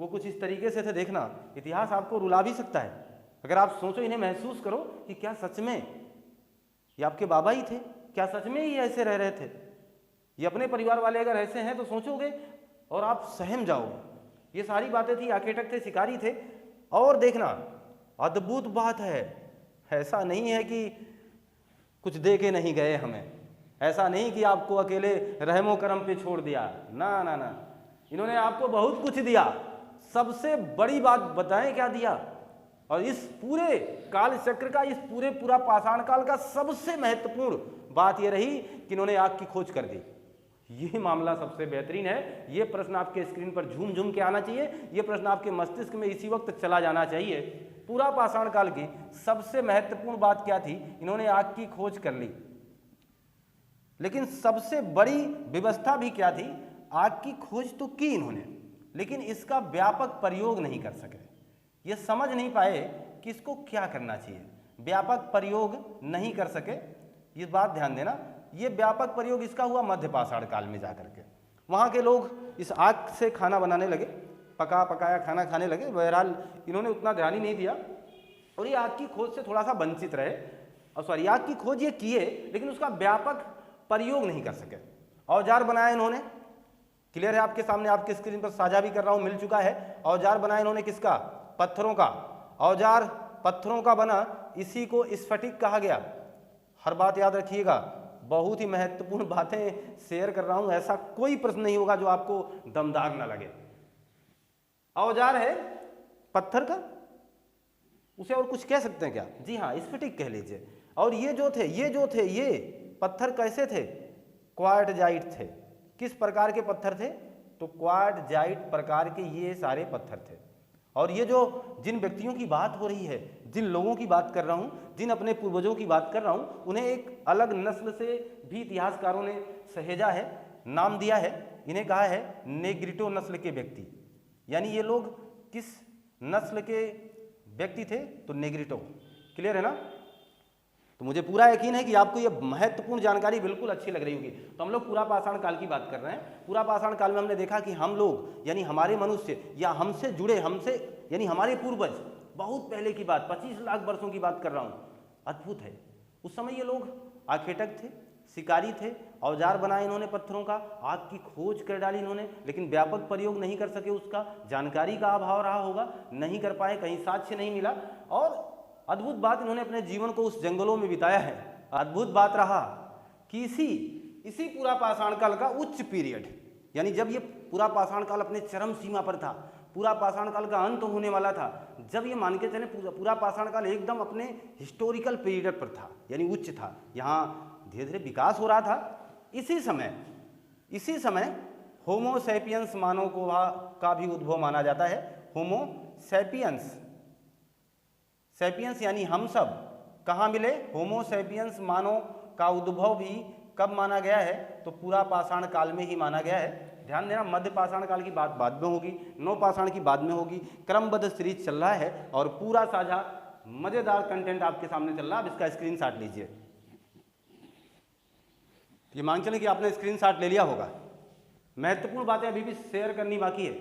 वो कुछ इस तरीके से थे। देखना, इतिहास आपको रुला भी सकता है। अगर आप सोचो, इन्हें महसूस करो कि क्या सच में ये आपके बाबा ही थे, क्या सच में ही ऐसे रह रहे थे, ये अपने परिवार वाले अगर ऐसे हैं तो सोचोगे और आप सहम जाओगे। ये सारी बातें थी। आखेटक थे, शिकारी थे। और देखना, अद्भुत बात है, ऐसा नहीं है कि कुछ दे के नहीं गए हमें, ऐसा नहीं कि आपको अकेले रहमो करम पे छोड़ दिया, ना ना ना, इन्होंने आपको बहुत कुछ दिया। सबसे बड़ी बात बताएं क्या दिया? और इस पूरे काल चक्र का, इस पूरा पाषाण काल का सबसे महत्वपूर्ण बात यह रही कि इन्होंने आग की खोज कर दी। ये मामला सबसे बेहतरीन है। ये प्रश्न आपके स्क्रीन पर झूम झूम के आना चाहिए, ये प्रश्न आपके मस्तिष्क में इसी वक्त चला जाना चाहिए। पूरा पाषाण काल की सबसे महत्वपूर्ण बात क्या थी? इन्होंने आग की खोज कर ली। लेकिन सबसे बड़ी व्यवस्था भी क्या थी? आग की खोज तो की इन्होंने, लेकिन इसका व्यापक प्रयोग नहीं कर सके। ये समझ नहीं पाए कि इसको क्या करना चाहिए, व्यापक प्रयोग नहीं कर सके। ये बात ध्यान देना, ये व्यापक प्रयोग इसका हुआ मध्य पाषाण काल में जाकर के। वहाँ के लोग इस आग से खाना बनाने लगे, पकाया खाना खाने लगे। बहरहाल इन्होंने उतना ध्यान ही नहीं दिया और ये आग की खोज से थोड़ा सा वंचित रहे। और सॉरी, आग की खोज ये किए, लेकिन उसका व्यापक प्रयोग नहीं कर सके। औजार बनाए इन्होंने, क्लियर है आपके सामने, आपके स्क्रीन पर साझा भी कर रहा हूँ, मिल चुका है। औजार बनाए इन्होंने किसका? पत्थरों का। औजार पत्थरों का बना, इसी को स्फटिक कहा गया। हर बात याद रखिएगा, बहुत ही महत्वपूर्ण बातें शेयर कर रहा हूं, ऐसा कोई प्रश्न नहीं होगा जो आपको दमदार ना लगे। औजार है पत्थर का, उसे और कुछ कह सकते हैं क्या? जी हाँ, स्फटिक कह लीजिए। और ये जो थे ये पत्थर कैसे थे? क्वार्टजाइट थे। किस प्रकार के पत्थर थे? तो क्वार्टजाइट प्रकार के ये सारे पत्थर थे। और ये जो जिन व्यक्तियों की बात हो रही है, जिन लोगों की बात कर रहा हूँ, जिन अपने पूर्वजों की बात कर रहा हूँ, उन्हें एक अलग नस्ल से भी इतिहासकारों ने सहेजा है, नाम दिया है। इन्हें कहा है नेग्रिटो नस्ल के व्यक्ति। यानी ये लोग किस नस्ल के व्यक्ति थे? तो नेग्रिटो। क्लियर है ना? तो मुझे पूरा यकीन है कि आपको ये महत्वपूर्ण जानकारी बिल्कुल अच्छी लग रही होगी। तो हम लोग पूरा पाषाण काल की बात कर रहे हैं। पूरा पाषाण काल में हमने देखा कि हम लोग, यानी हमारे मनुष्य या हमसे जुड़े, यानी हमारे पूर्वज, बहुत पहले की बात, 25 लाख वर्षों की बात कर रहा हूँ। अद्भुत है। उस समय ये लोग आखेटक थे, शिकारी थे, औजार बनाए इन्होंने पत्थरों का, आग की खोज कर डाली इन्होंने, लेकिन व्यापक प्रयोग नहीं कर सके। उसका जानकारी का अभाव रहा होगा, नहीं कर पाए, कहीं साक्ष्य नहीं मिला। और अद्भुत बात, इन्होंने अपने जीवन को उस जंगलों में बिताया है। अद्भुत बात रहा कि इसी पूरा पाषाण काल का उच्च पीरियड, यानी जब ये पूरा पाषाण काल अपने चरम सीमा पर था, पूरा पाषाण काल का अंत होने वाला था, जब ये मान के चले पूरा पाषाण काल एकदम अपने हिस्टोरिकल पीरियड पर था, यानी उच्च था, यहाँ धीरे धीरे विकास हो रहा था। इसी समय होमो सैपियंस मानव को का भी उद्भव माना जाता है। होमो सैपियंस यानी हम सब कहाँ मिले? होमो सैपियंस मानव का उद्भव भी कब माना गया है? तो पूरा पाषाण काल में ही माना गया है। ध्यान देना, मध्य पाषाण काल की बात बाद में होगी, नव पाषाण की बाद में होगी। क्रमबद्ध सीरीज चल रहा है और पूरा साझा मजेदार कंटेंट आपके सामने चल रहा है। आप इसका स्क्रीनशॉट लीजिए। ये मान चलें कि आपने स्क्रीनशॉट ले लिया होगा। महत्वपूर्ण बातें अभी भी शेयर करनी बाकी है,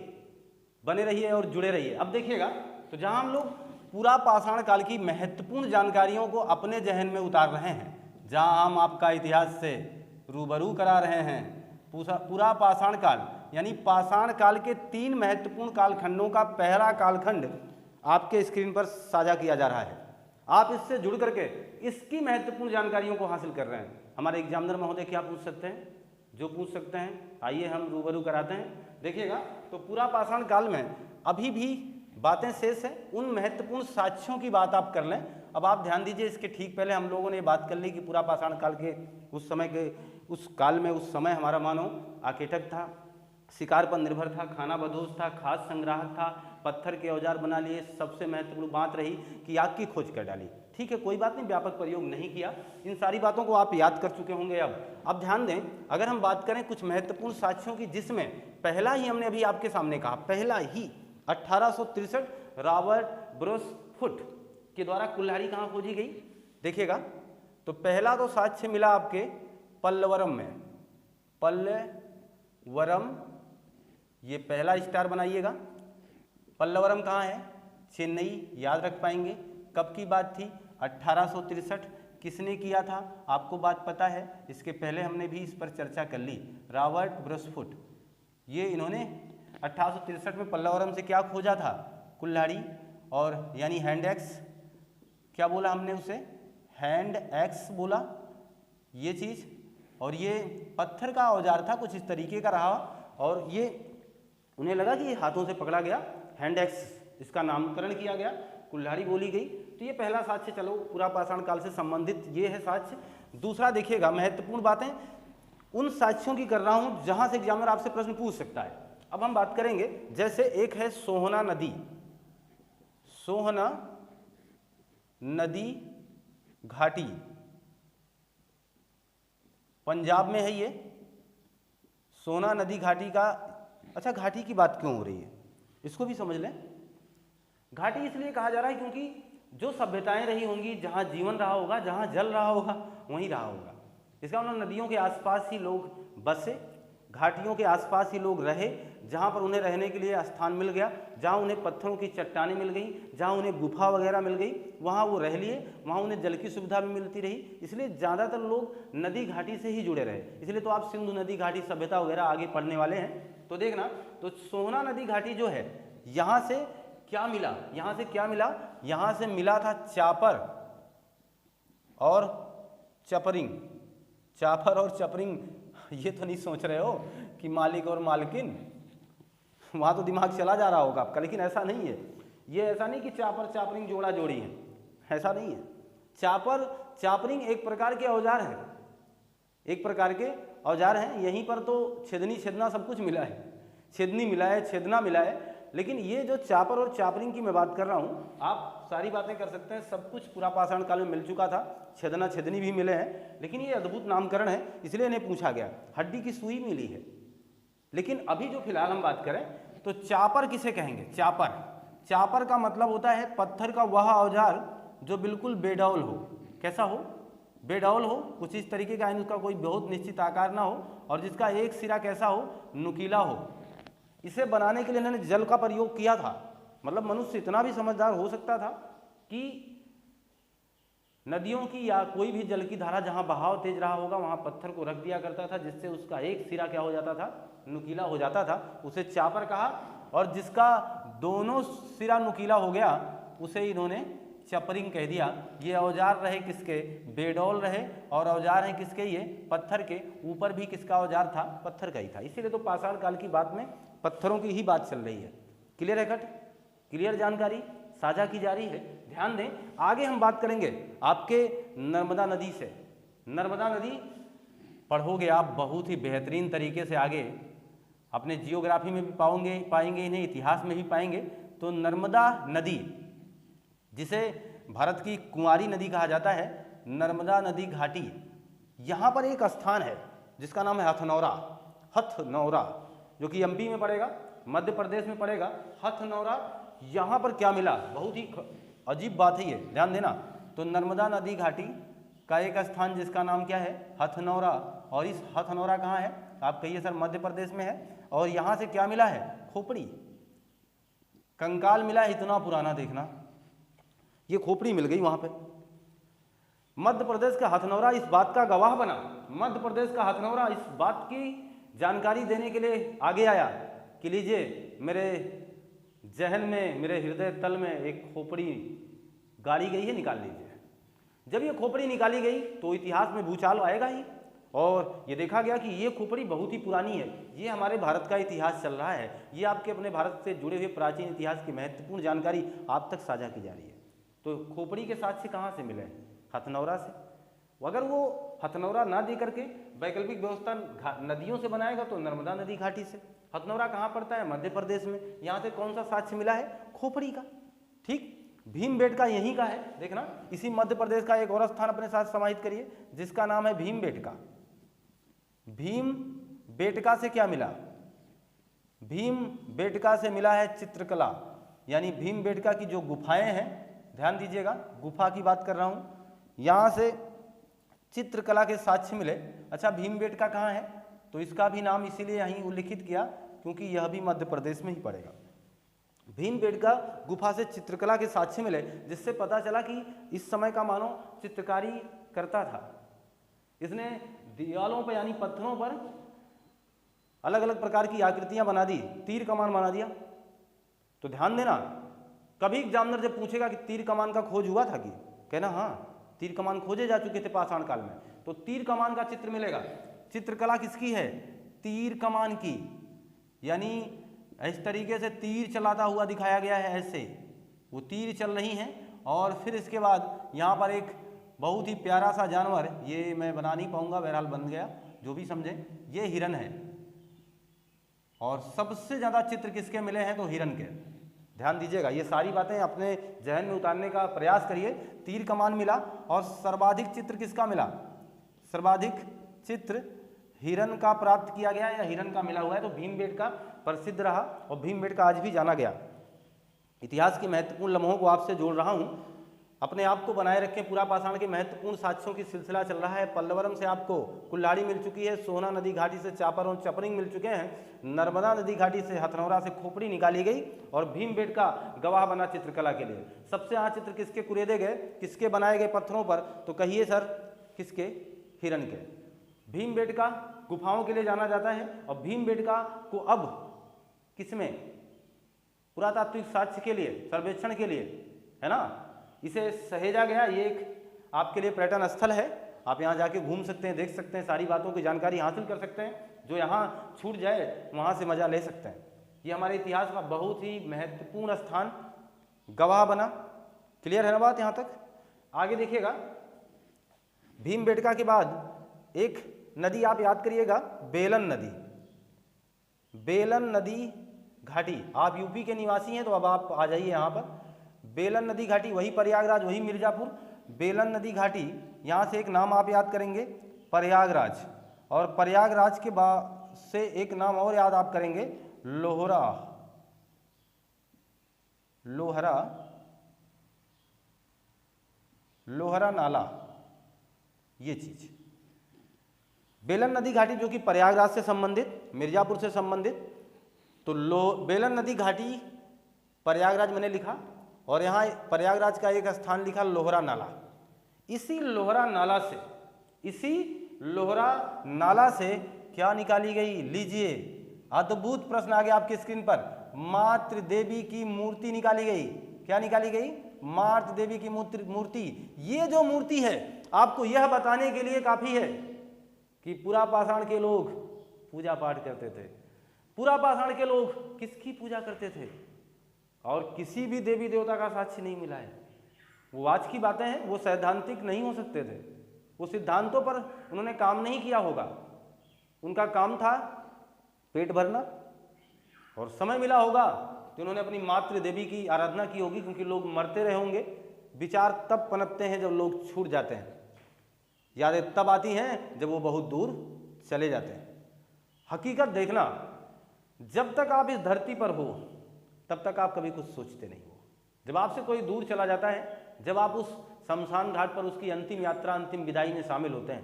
बने रहिए और जुड़े रहिए। अब देखिएगा, तो जहां हम लोग पूरा पाषाण काल की महत्वपूर्ण जानकारियों को अपने जहन में उतार रहे हैं, जहां हम आपका इतिहास से रूबरू करा रहे हैं, पूरा पाषाण काल यानी पाषाण काल के 3 महत्वपूर्ण कालखंडों का पहला कालखंड आपके स्क्रीन पर साझा किया जा रहा है। आप इससे जुड़ करके इसकी महत्वपूर्ण जानकारियों को हासिल कर रहे हैं। हमारे एग्जामिनर महोदय क्या पूछ सकते हैं? जो पूछ सकते हैं, आइए हम रूबरू कराते हैं। देखिएगा, तो पूरा पाषाण काल में अभी भी बातें शेष हैं। उन महत्वपूर्ण साक्ष्यों की बात आप कर लें। अब आप ध्यान दीजिए, इसके ठीक पहले हम लोगों ने बात कर ली कि पूरा पाषाण काल के उस समय हमारा मानव आकेटक था, शिकार पर निर्भर था, खाना बदोश था, खाद्य संग्राहक था, पत्थर के औजार बना लिए। सबसे महत्वपूर्ण बात रही कि आग की खोज कर डाली। ठीक है, कोई बात नहीं, व्यापक प्रयोग नहीं किया। इन सारी बातों को आप याद कर चुके होंगे। अब ध्यान दें, अगर हम बात करें कुछ महत्वपूर्ण साक्ष्यों की, जिसमें पहला ही हमने अभी आपके सामने कहा, पहला ही 1863 रॉबर्ट ब्रुसफुट के द्वारा कुल्हाड़ी कहाँ खोजी गई? देखिएगा, तो पहला तो साक्ष्य मिला आपके पल्लवरम में। पल्लवरम, ये पहला स्टार बनाइएगा। पल्लवरम कहाँ है? चेन्नई, याद रख पाएंगे। कब की बात थी? 1863। किसने किया था? आपको बात पता है, इसके पहले हमने भी इस पर चर्चा कर ली। रॉबर्ट ब्रुसफुट, ये इन्होंने 1863 में पल्लवरम से क्या खोजा था? कुल्हाड़ी, और यानी हैंड एक्स। क्या बोला हमने उसे? हैंड एक्स बोला, ये चीज़। और ये पत्थर का औजार था, कुछ इस तरीके का रहा, और ये उन्हें लगा कि ये हाथों से पकड़ा गया, हैंड एक्स इसका नामकरण किया गया, कुल्हाड़ी बोली गई। तो ये पहला साक्ष्य, चलो पूरा पाषाण काल से संबंधित ये है साक्ष्य। दूसरा देखिएगा, महत्वपूर्ण बातें उन साक्ष्यों की कर रहा हूं जहां से एग्जामिनर आपसे प्रश्न पूछ सकता है। अब हम बात करेंगे, जैसे एक है सोहना नदी। सोहना नदी घाटी पंजाब में है ये। सोहना नदी घाटी का, अच्छा घाटी की बात क्यों हो रही है इसको भी समझ लें। घाटी इसलिए कहा जा रहा है क्योंकि जो सभ्यताएं रही होंगी, जहाँ जीवन रहा होगा, जहाँ जल रहा होगा, वहीं रहा होगा। इसका मतलब नदियों के आसपास ही लोग बसे, घाटियों के आसपास ही लोग रहे, जहाँ पर उन्हें रहने के लिए स्थान मिल गया, जहाँ उन्हें पत्थरों की चट्टानें मिल गई, जहाँ उन्हें गुफा वगैरह मिल गई, वहाँ वो रह लिए, वहाँ उन्हें जल की सुविधा भी मिलती रही। इसलिए ज़्यादातर लोग नदी घाटी से ही जुड़े रहे। इसलिए तो आप सिंधु नदी घाटी सभ्यता वगैरह आगे पढ़ने वाले हैं। तो देखना, तो सोहना नदी घाटी जो है, यहाँ से क्या मिला? यहाँ से क्या मिला? यहाँ से मिला था चापर और चपरिंग। चापर और चपरिंग, ये तो नहीं सोच रहे हो कि मालिक और मालकिन, वहाँ तो दिमाग चला जा रहा होगा आपका, लेकिन ऐसा नहीं है। ये ऐसा नहीं कि चापर चापरिंग जोड़ा जोड़ी है, ऐसा नहीं है। चापर चापरिंग एक प्रकार के औजार हैं, एक प्रकार के औजार हैं। यहीं पर तो छेदनी छेदना सब कुछ मिला है, छेदनी मिला है, छेदना मिला है। लेकिन ये जो चापर और चापरिंग की मैं बात कर रहा हूँ, आप सारी बातें कर सकते हैं, सब कुछ पूरा पाषाण काल में मिल चुका था, छेदना छेदनी भी मिले हैं, लेकिन ये अद्भुत नामकरण है, इसलिए इन्हें पूछा गया। हड्डी की सुई मिली है। लेकिन अभी जो फिलहाल हम बात करें, तो चापर किसे कहेंगे? चापर, चापर का मतलब होता है पत्थर का वह औजार जो बिल्कुल बेडौल हो। कैसा हो? बेडौल हो, कुछ इस तरीके का, उसका कोई बहुत निश्चित आकार ना हो, और जिसका एक सिरा कैसा हो? नुकीला हो। इसे बनाने के लिए इन्होंने जल का प्रयोग किया था। मतलब मनुष्य इतना भी समझदार हो सकता था कि नदियों की या कोई भी जल की धारा जहां बहाव तेज रहा होगा, वहां पत्थर को रख दिया करता था, जिससे उसका एक सिरा क्या हो जाता था? नुकीला हो जाता था। उसे चापर कहा। और जिसका दोनों सिरा नुकीला हो गया, उसे इन्होंने चपरिंग कह दिया। ये औजार रहे किसके? बेडौल रहे, और औजार हैं किसके? ये पत्थर के। ऊपर भी किसका औजार था? पत्थर का ही था। इसीलिए तो पाषाण काल की बात में पत्थरों की ही बात चल रही है। क्लियर है कट? क्लियर जानकारी साझा की जा रही है। ध्यान दें, आगे हम बात करेंगे आपके नर्मदा नदी से। नर्मदा नदी पढ़ोगे आप बहुत ही बेहतरीन तरीके से, आगे अपने जियोग्राफी में भी पाएंगे इन्हें, इतिहास में भी पाएंगे। तो नर्मदा नदी, जिसे भारत की कुंवारी नदी कहा जाता है, नर्मदा नदी घाटी, यहाँ पर एक स्थान है जिसका नाम है हथनौरा। हथनौरा जो कि एमपी में पड़ेगा, मध्य प्रदेश में पड़ेगा। हथनौरा, यहाँ पर क्या मिला? बहुत ही अजीब बात है ये, ध्यान देना। तो नर्मदा नदी घाटी का एक स्थान जिसका नाम क्या है? हथनौरा। और इस हथनौरा कहाँ है? आप कहिए सर मध्य प्रदेश में है। और यहाँ से क्या मिला है? खोपड़ी, कंकाल मिला है, इतना पुराना, देखना ये खोपड़ी मिल गई वहाँ पे। मध्य प्रदेश का हथनौरा इस बात का गवाह बना। मध्य प्रदेश का हथनौरा इस बात की जानकारी देने के लिए आगे आया कि लीजिए मेरे जहन में, मेरे हृदय तल में एक खोपड़ी गाड़ी गई है, निकाल लीजिए। जब ये खोपड़ी निकाली गई तो इतिहास में भूचाल आएगा ही, और ये देखा गया कि ये खोपड़ी बहुत ही पुरानी है। ये हमारे भारत का इतिहास चल रहा है, ये आपके अपने भारत से जुड़े हुए प्राचीन इतिहास की महत्वपूर्ण जानकारी आप तक साझा की जा रही है। तो खोपड़ी के साक्ष्य कहाँ से मिले? हथनौरा से। अगर वो हथनौरा ना दे करके वैकल्पिक व्यवस्था नदियों से बनाएगा तो नर्मदा नदी घाटी से। हथनौरा कहाँ पड़ता है? मध्य प्रदेश में। यहाँ से कौन सा साक्ष्य मिला है? खोपड़ी का। ठीक, भीमबेटका यहीं का है, देखना। इसी मध्य प्रदेश का एक और स्थान अपने साथ समाहित करिए जिसका नाम है भीमबेटका। भीमबेटका से क्या मिला? भीमबेटका से मिला है चित्रकला, यानी भीमबेटका की जो गुफाएं हैं, ध्यान दीजिएगा, गुफा की बात कर रहा हूं, यहां से चित्रकला के साक्ष्य मिले। अच्छा, भीमबेटका कहाँ है? तो इसका भी नाम इसीलिए यहीं उल्लिखित किया क्योंकि यह भी मध्य प्रदेश में ही पड़ेगा। भीमबेटका गुफा से चित्रकला के साक्ष्य मिले, जिससे पता चला कि इस समय का मानव चित्रकारी करता था। इसने दीवालों पर यानी पत्थरों पर अलग अलग प्रकार की आकृतियां बना दी, तीर कमान बना दिया। तो ध्यान देना, कभी एग्जामिनर जब पूछेगा कि तीर कमान का खोज हुआ था कि, कहना हाँ, तीर कमान खोजे जा चुके थे पाषाण काल में। तो तीर कमान का चित्र मिलेगा। चित्रकला किसकी है? तीर कमान की, यानी इस तरीके से तीर चलाता हुआ दिखाया गया है, ऐसे वो तीर चल रही हैं। और फिर इसके बाद यहाँ पर एक बहुत ही प्यारा सा जानवर, ये मैं बना नहीं पाऊंगा, बहरहाल बन गया, जो भी समझे, ये हिरन है। और सबसे ज़्यादा चित्र किसके मिले हैं? तो हिरन के। ध्यान दीजिएगा, ये सारी बातें अपने जहन में उतारने का प्रयास करिए। तीर कमान मिला, और सर्वाधिक चित्र किसका मिला? सर्वाधिक चित्र हिरन का प्राप्त किया गया या हिरन का मिला हुआ है। तो भीमबेटका प्रसिद्ध रहा, और भीमबेटका आज भी जाना गया। इतिहास के महत्वपूर्ण लम्हों को आपसे जोड़ रहा हूँ, अपने आप को बनाए रखें। पूरा पाषाण के महत्वपूर्ण साक्ष्यों की सिलसिला चल रहा है। पल्लवरम से आपको कुल्हाड़ी मिल चुकी है, सोहना नदी घाटी से चापर और चपरिंग मिल चुके हैं, नर्मदा नदी घाटी से हथनौरा से खोपड़ी निकाली गई, और भीमबेटका गवाह बना चित्रकला के लिए। सबसे यहाँ चित्र किसके कुरेदे गए, किसके बनाए गए पत्थरों पर? तो कहिए सर, किसके? हिरन के। भीमबेटका गुफाओं के लिए जाना जाता है, और भीमबेटका को अब किसमें? पुरातात्विक साक्ष्य के लिए, सर्वेक्षण के लिए, है ना, इसे सहेजा गया। ये एक आपके लिए पर्यटन स्थल है, आप यहाँ जाके घूम सकते हैं, देख सकते हैं, सारी बातों की जानकारी हासिल कर सकते हैं। जो यहाँ छूट जाए वहाँ से मजा ले सकते हैं। ये हमारे इतिहास का बहुत ही महत्वपूर्ण स्थान गवाह बना। क्लियर है ना बात यहाँ तक? आगे देखिएगा, भीमबेटका के बाद एक नदी आप याद करिएगा, बेलन नदी। बेलन नदी घाटी, आप यूपी के निवासी हैं तो अब आप आ जाइए यहाँ पर। बेलन नदी घाटी, वही प्रयागराज, वही मिर्जापुर। बेलन नदी घाटी, यहाँ से एक नाम आप याद करेंगे, प्रयागराज। और प्रयागराज के बाद से एक नाम और याद आप करेंगे, लोहरा। लोहरा, लोहरा नाला, ये चीज। बेलन नदी घाटी जो कि प्रयागराज से संबंधित, मिर्जापुर से संबंधित। तो बेलन नदी घाटी प्रयागराज मैंने लिखा, और यहाँ प्रयागराज का एक स्थान लिखा लोहरा नाला। इसी लोहरा नाला से, इसी लोहरा नाला से क्या निकाली गई? लीजिए, अद्भुत प्रश्न आ गया आपकी स्क्रीन पर। मातृ देवी की मूर्ति निकाली गई। क्या निकाली गई? मातृ देवी की मूर्ति, ये जो मूर्ति है आपको यह बताने के लिए काफी है कि पुरा पाषाण के लोग पूजा पाठ करते थे। पुरा पाषाण के लोग किसकी पूजा करते थे और किसी भी देवी देवता का साक्ष्य नहीं मिला है। वो आज की बातें हैं, वो सैद्धांतिक नहीं हो सकते थे, वो सिद्धांतों पर उन्होंने काम नहीं किया होगा। उनका काम था पेट भरना, और समय मिला होगा तो उन्होंने अपनी मातृ देवी की आराधना की होगी, क्योंकि लोग मरते रहे होंगे। विचार तब पनपते हैं जब लोग छूट जाते हैं, यादें तब आती हैं जब वो बहुत दूर चले जाते हैं। हकीकत देखना, जब तक आप इस धरती पर हो तब तक आप कभी कुछ सोचते नहीं हो। जब आपसे कोई दूर चला जाता है, जब आप उस शमशान घाट पर उसकी अंतिम यात्रा, अंतिम विदाई में शामिल होते हैं,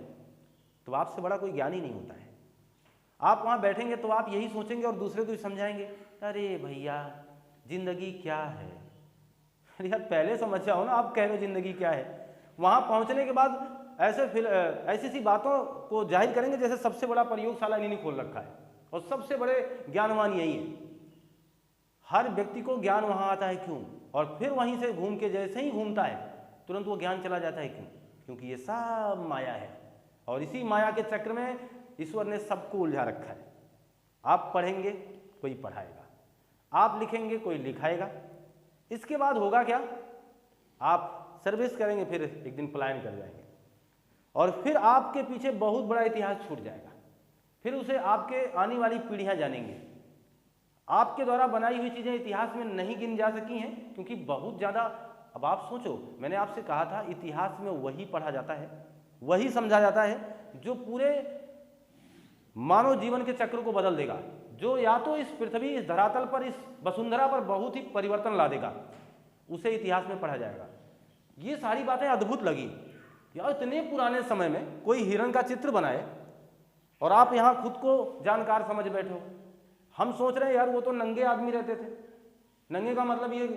तो आपसे बड़ा कोई ज्ञानी नहीं होता है। आप वहाँ बैठेंगे तो आप यही सोचेंगे और दूसरे को समझाएंगे, अरे भैया जिंदगी क्या है। अरे यार पहले समझ जाओ ना, आप कह रहे हो जिंदगी क्या है। वहाँ पहुँचने के बाद ऐसी सी बातों को जाहिर करेंगे जैसे सबसे बड़ा प्रयोगशाला इन्हीं खोल रखा है और सबसे बड़े ज्ञानवान यही है। हर व्यक्ति को ज्ञान वहाँ आता है क्यों, और फिर वहीं से घूम के जैसे ही घूमता है तुरंत वो ज्ञान चला जाता है क्यों? क्योंकि ये सब माया है, और इसी माया के चक्र में ईश्वर ने सबको उलझा रखा है। आप पढ़ेंगे कोई पढ़ाएगा, आप लिखेंगे कोई लिखाएगा, इसके बाद होगा क्या? आप सर्विस करेंगे, फिर एक दिन पलायन कर जाएंगे, और फिर आपके पीछे बहुत बड़ा इतिहास छूट जाएगा। फिर उसे आपके आने वाली पीढ़ियां जानेंगी। आपके द्वारा बनाई हुई चीजें इतिहास में नहीं गिन जा सकी हैं, क्योंकि बहुत ज्यादा। अब आप सोचो, मैंने आपसे कहा था इतिहास में वही पढ़ा जाता है, वही समझा जाता है जो पूरे मानव जीवन के चक्र को बदल देगा, जो या तो इस पृथ्वी, इस धरातल पर, इस वसुंधरा पर बहुत ही परिवर्तन ला देगा, उसे इतिहास में पढ़ा जाएगा। ये सारी बातें अद्भुत लगी यार। इतने पुराने समय में कोई हिरण का चित्र बनाए और आप यहाँ खुद को जानकार समझ बैठे हो। हम सोच रहे हैं यार वो तो नंगे आदमी रहते थे। नंगे का मतलब ये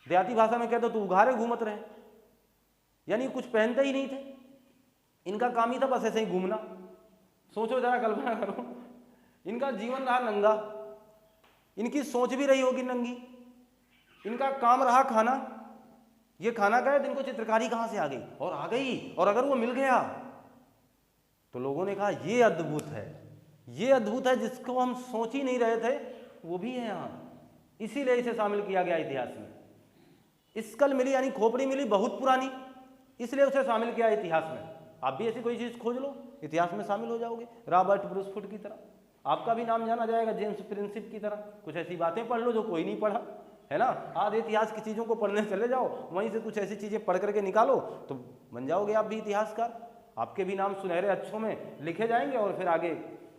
देहाती भाषा में कहते तो उघारे घूमत रहे, यानी कुछ पहनते ही नहीं थे। इनका काम ही था बस ऐसे ही घूमना। सोचो जरा, कल्पना करो, इनका जीवन रहा नंगा, इनकी सोच भी रही होगी नंगी, इनका काम रहा खाना। ये खाना का है, इनको चित्रकारी कहाँ से आ गई, और आ गई, और अगर वो मिल गया तो लोगों ने कहा ये अद्भुत है, ये अद्भुत है, जिसको हम सोच ही नहीं रहे थे वो भी है यहाँ। इसीलिए इसे शामिल किया गया इतिहास में। स्कल मिली यानी खोपड़ी मिली बहुत पुरानी, इसलिए उसे शामिल किया इतिहास में। आप भी ऐसी कोई चीज खोज लो, इतिहास में शामिल हो जाओगे, रॉबर्ट ब्रूसफुट की तरह। आपका भी नाम जाना जाएगा, जेम्स प्रिंसिप की तरह। कुछ ऐसी बातें पढ़ लो जो कोई नहीं पढ़ा है ना। आधे इतिहास की चीजों को पढ़ने चले जाओ, वहीं से कुछ ऐसी चीजें पढ़ करके निकालो तो बन जाओगे आप भी इतिहासकार। आपके भी नाम सुनहरे अक्षरों में लिखे जाएंगे और फिर आगे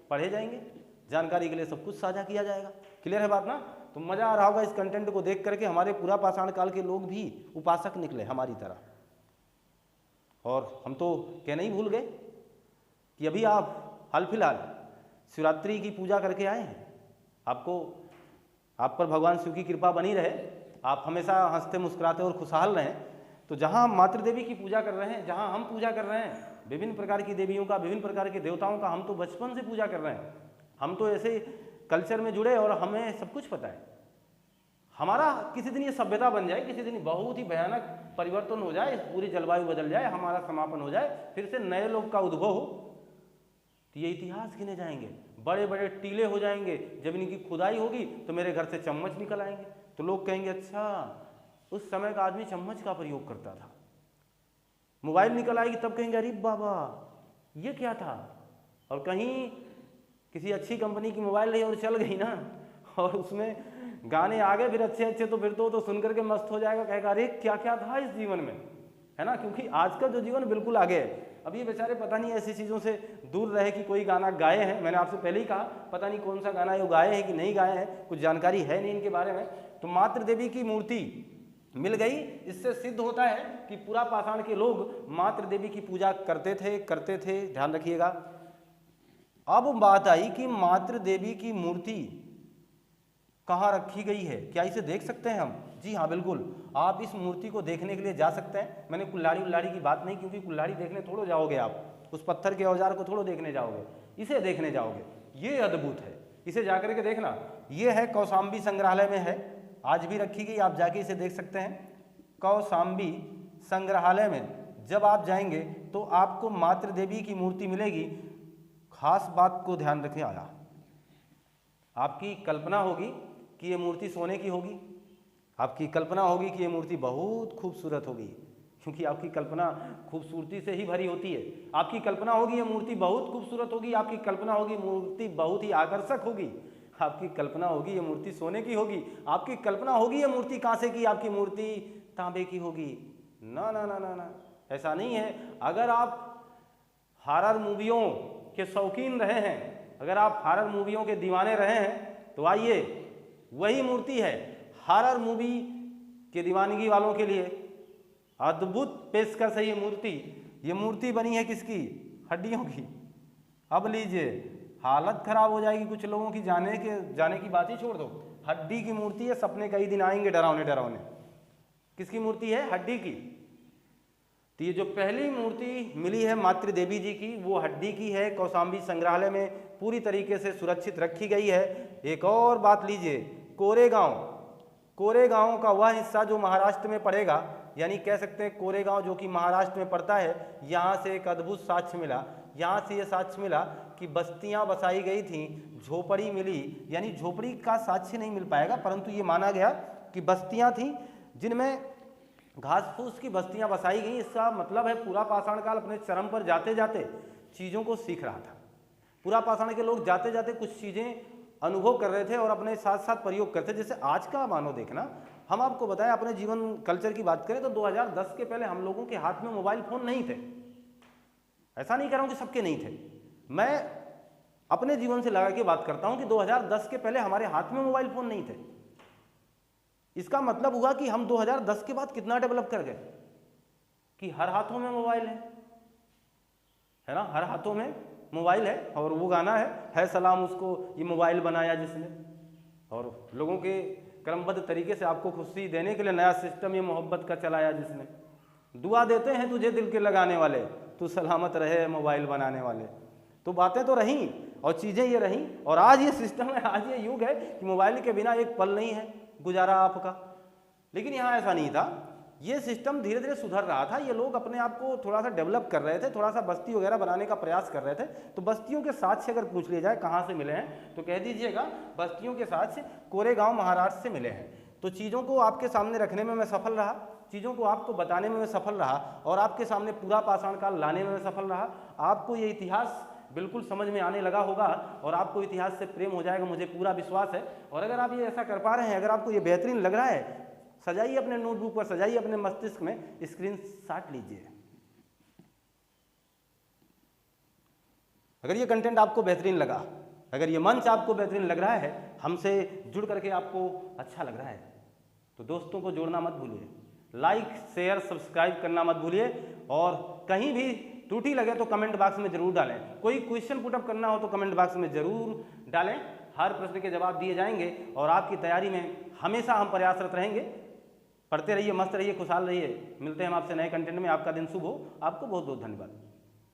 पढ़े जाएंगे। जानकारी के लिए सब कुछ साझा किया जाएगा। क्लियर है बात ना? तो मजा आ रहा होगा इस कंटेंट को देख करके। हमारे पूरा पाषाण काल के लोग भी उपासक निकले हमारी तरह। और हम तो कहना ही भूल गए कि अभी आप हाल फिलहाल शिवरात्रि की पूजा करके आए हैं। आप पर भगवान शिव की कृपा बनी रहे, आप हमेशा हंसते मुस्कुराते और खुशहाल रहें। तो जहाँ हम मातृ देवी की पूजा कर रहे हैं, जहाँ हम पूजा कर रहे हैं विभिन्न प्रकार की देवियों का, विभिन्न प्रकार के देवताओं का, हम तो बचपन से पूजा कर रहे हैं। हम तो ऐसे कल्चर में जुड़े और हमें सब कुछ पता है। हमारा किसी दिन ये सभ्यता बन जाए, किसी दिन बहुत ही भयानक परिवर्तन हो जाए, पूरी जलवायु बदल जाए, हमारा समापन हो जाए, फिर से नए लोग का उद्भव हो, तो ये इतिहास गिने जाएंगे। बड़े बड़े टीले हो जाएंगे, जब इनकी खुदाई होगी तो मेरे घर से चम्मच निकल आएंगे। तो लोग कहेंगे अच्छा उस समय का आदमी चम्मच का प्रयोग करता था। मोबाइल निकल आएगी तब कहेंगे अरे बाबा ये क्या था। और कहीं किसी अच्छी कंपनी की मोबाइल रही और चल गई ना, और उसमें गाने आ गए फिर अच्छे अच्छे, तो फिर तो सुन करके मस्त हो जाएगा, कहेगा अरे क्या क्या था इस जीवन में, है ना। क्योंकि आज का जो जीवन बिल्कुल आगे है। अब ये बेचारे पता नहीं ऐसी चीज़ों से दूर रहे कि कोई गाना गाए हैं। मैंने आपसे पहले ही कहा पता नहीं कौन सा गाना है वो गाए हैं कि नहीं गाए हैं, कुछ जानकारी है नहीं इनके बारे में। तो मातृ देवी की मूर्ति मिल गई, इससे सिद्ध होता है कि पूरा पाषाण के लोग मातृ देवी की पूजा करते थे। ध्यान रखिएगा। अब बात आई कि मातृ देवी की मूर्ति कहाँ रखी गई है, क्या इसे देख सकते हैं हम? जी हाँ बिल्कुल, आप इस मूर्ति को देखने के लिए जा सकते हैं। मैंने कुल्हाड़ी की बात नहीं, क्योंकि कुल्हाड़ी देखने थोड़ो जाओगे आप, उस पत्थर के औजार को थोड़ो देखने जाओगे, इसे देखने जाओगे। ये अद्भुत है, इसे जाकर के देखना। ये है कौशाम्बी संग्रहालय में है, आज भी रखी गई, आप जाके इसे देख सकते हैं। कौशाम्बी संग्रहालय में जब आप जाएंगे तो आपको मातृ देवी की मूर्ति मिलेगी। खास बात को ध्यान रखें, आया आपकी कल्पना होगी कि ये मूर्ति सोने की होगी, आपकी कल्पना होगी कि ये मूर्ति बहुत खूबसूरत होगी, क्योंकि आपकी कल्पना खूबसूरती से ही भरी होती है। आपकी कल्पना होगी ये मूर्ति बहुत खूबसूरत होगी, आपकी कल्पना होगी मूर्ति बहुत ही आकर्षक होगी, आपकी कल्पना होगी ये मूर्ति सोने की होगी, आपकी कल्पना होगी ये मूर्ति कांसे की, आपकी मूर्ति तांबे की होगी। ना ना ना ना ना, ऐसा नहीं है। अगर आप हॉरर मूवियों के शौकीन रहे हैं, अगर आप हॉरर मूवियों के दीवाने रहे हैं, तो आइए वही मूर्ति है हॉरर मूवी के दीवानगी वालों के लिए अद्भुत पेशकश है। ये मूर्ति बनी है किसकी? हड्डियों की। अब लीजिए, हालत खराब हो जाएगी कुछ लोगों की, जाने की बात ही छोड़ दो। हड्डी की मूर्ति है, सपने कई दिन आएंगे डरावने डरावने। किसकी मूर्ति है? हड्डी की। तो ये जो पहली मूर्ति मिली है मातृ देवी जी की, वो हड्डी की है, कौशाम्बी संग्रहालय में पूरी तरीके से सुरक्षित रखी गई है। एक और बात लीजिए, कोरेगांव का वह हिस्सा जो महाराष्ट्र में पड़ेगा, यानी कह सकते हैं कोरेगांव जो कि महाराष्ट्र में पड़ता है, यहाँ से एक अद्भुत साक्ष्य मिला। यहाँ से ये साक्ष्य मिला कि बस्तियाँ बसाई गई थीं, झोपड़ी मिली, यानी झोपड़ी का साक्ष्य नहीं मिल पाएगा, परंतु ये माना गया कि बस्तियाँ थीं जिनमें घास फूस की बस्तियाँ बसाई गई। इसका मतलब है पूरा पाषाण काल अपने चरम पर जाते जाते चीज़ों को सीख रहा था। पूरा पाषाण के लोग जाते जाते कुछ चीज़ें अनुभव कर रहे थे और अपने साथ साथ प्रयोग करते। जैसे आज का मानो देखना, हम आपको बताएं अपने जीवन कल्चर की बात करें तो 2010 के पहले हम लोगों के हाथ में मोबाइल फ़ोन नहीं थे। ऐसा नहीं कह रहा हूँ कि सबके नहीं थे, मैं अपने जीवन से लगा के बात करता हूँ कि 2010 के पहले हमारे हाथ में मोबाइल फ़ोन नहीं थे। इसका मतलब हुआ कि हम 2010 के बाद कितना डेवलप कर गए कि हर हाथों में मोबाइल है ना, हर हाथों में मोबाइल है। और वो गाना है सलाम उसको ये मोबाइल बनाया जिसने, और लोगों के क्रमबद्ध तरीके से आपको खुशी देने के लिए नया सिस्टम ये मोहब्बत का चलाया जिसने। दुआ देते हैं तुझे दिल के लगाने वाले, तू सलामत रहे मोबाइल बनाने वाले। तो बातें तो रहीं और चीज़ें ये रहीं, और आज ये सिस्टम है, आज ये युग है कि मोबाइल के बिना एक पल नहीं है गुजारा आपका। लेकिन यहाँ ऐसा नहीं था, ये सिस्टम धीरे धीरे सुधर रहा था। ये लोग अपने आप को थोड़ा सा डेवलप कर रहे थे, थोड़ा सा बस्ती वगैरह बनाने का प्रयास कर रहे थे। तो बस्तियों के साक्ष्य अगर पूछ लिया जाए कहाँ से मिले हैं, तो कह दीजिएगा बस्तियों के साक्ष्य कोरेगांव महाराष्ट्र से मिले हैं। तो चीज़ों को आपके सामने रखने में मैं सफल रहा, चीज़ों को आपको बताने में मैं सफल रहा, और आपके सामने पूरा पाषाण काल लाने में मैं सफल रहा। आपको ये इतिहास बिल्कुल समझ में आने लगा होगा और आपको इतिहास से प्रेम हो जाएगा, मुझे पूरा विश्वास है। और अगर आप ये ऐसा कर पा रहे हैं, अगर आपको ये बेहतरीन लग रहा है, सजाइए अपने नोटबुक पर, सजाइए अपने मस्तिष्क में, स्क्रीनशॉट लीजिए। अगर ये कंटेंट आपको बेहतरीन लगा, अगर ये मंच आपको बेहतरीन लग रहा है, हमसे जुड़ करके आपको अच्छा लग रहा है, तो दोस्तों को जोड़ना मत भूलिए, लाइक शेयर सब्सक्राइब करना मत भूलिए। और कहीं भी त्रुटि लगे तो कमेंट बॉक्स में जरूर डालें। कोई क्वेश्चन पुटअप करना हो तो कमेंट बॉक्स में जरूर डालें, हर प्रश्न के जवाब दिए जाएंगे और आपकी तैयारी में हमेशा हम प्रयासरत रहेंगे। पढ़ते रहिए, मस्त रहिए, खुशहाल रहिए। मिलते हैं हम आपसे नए कंटेंट में। आपका दिन शुभ हो। आपको बहुत बहुत धन्यवाद।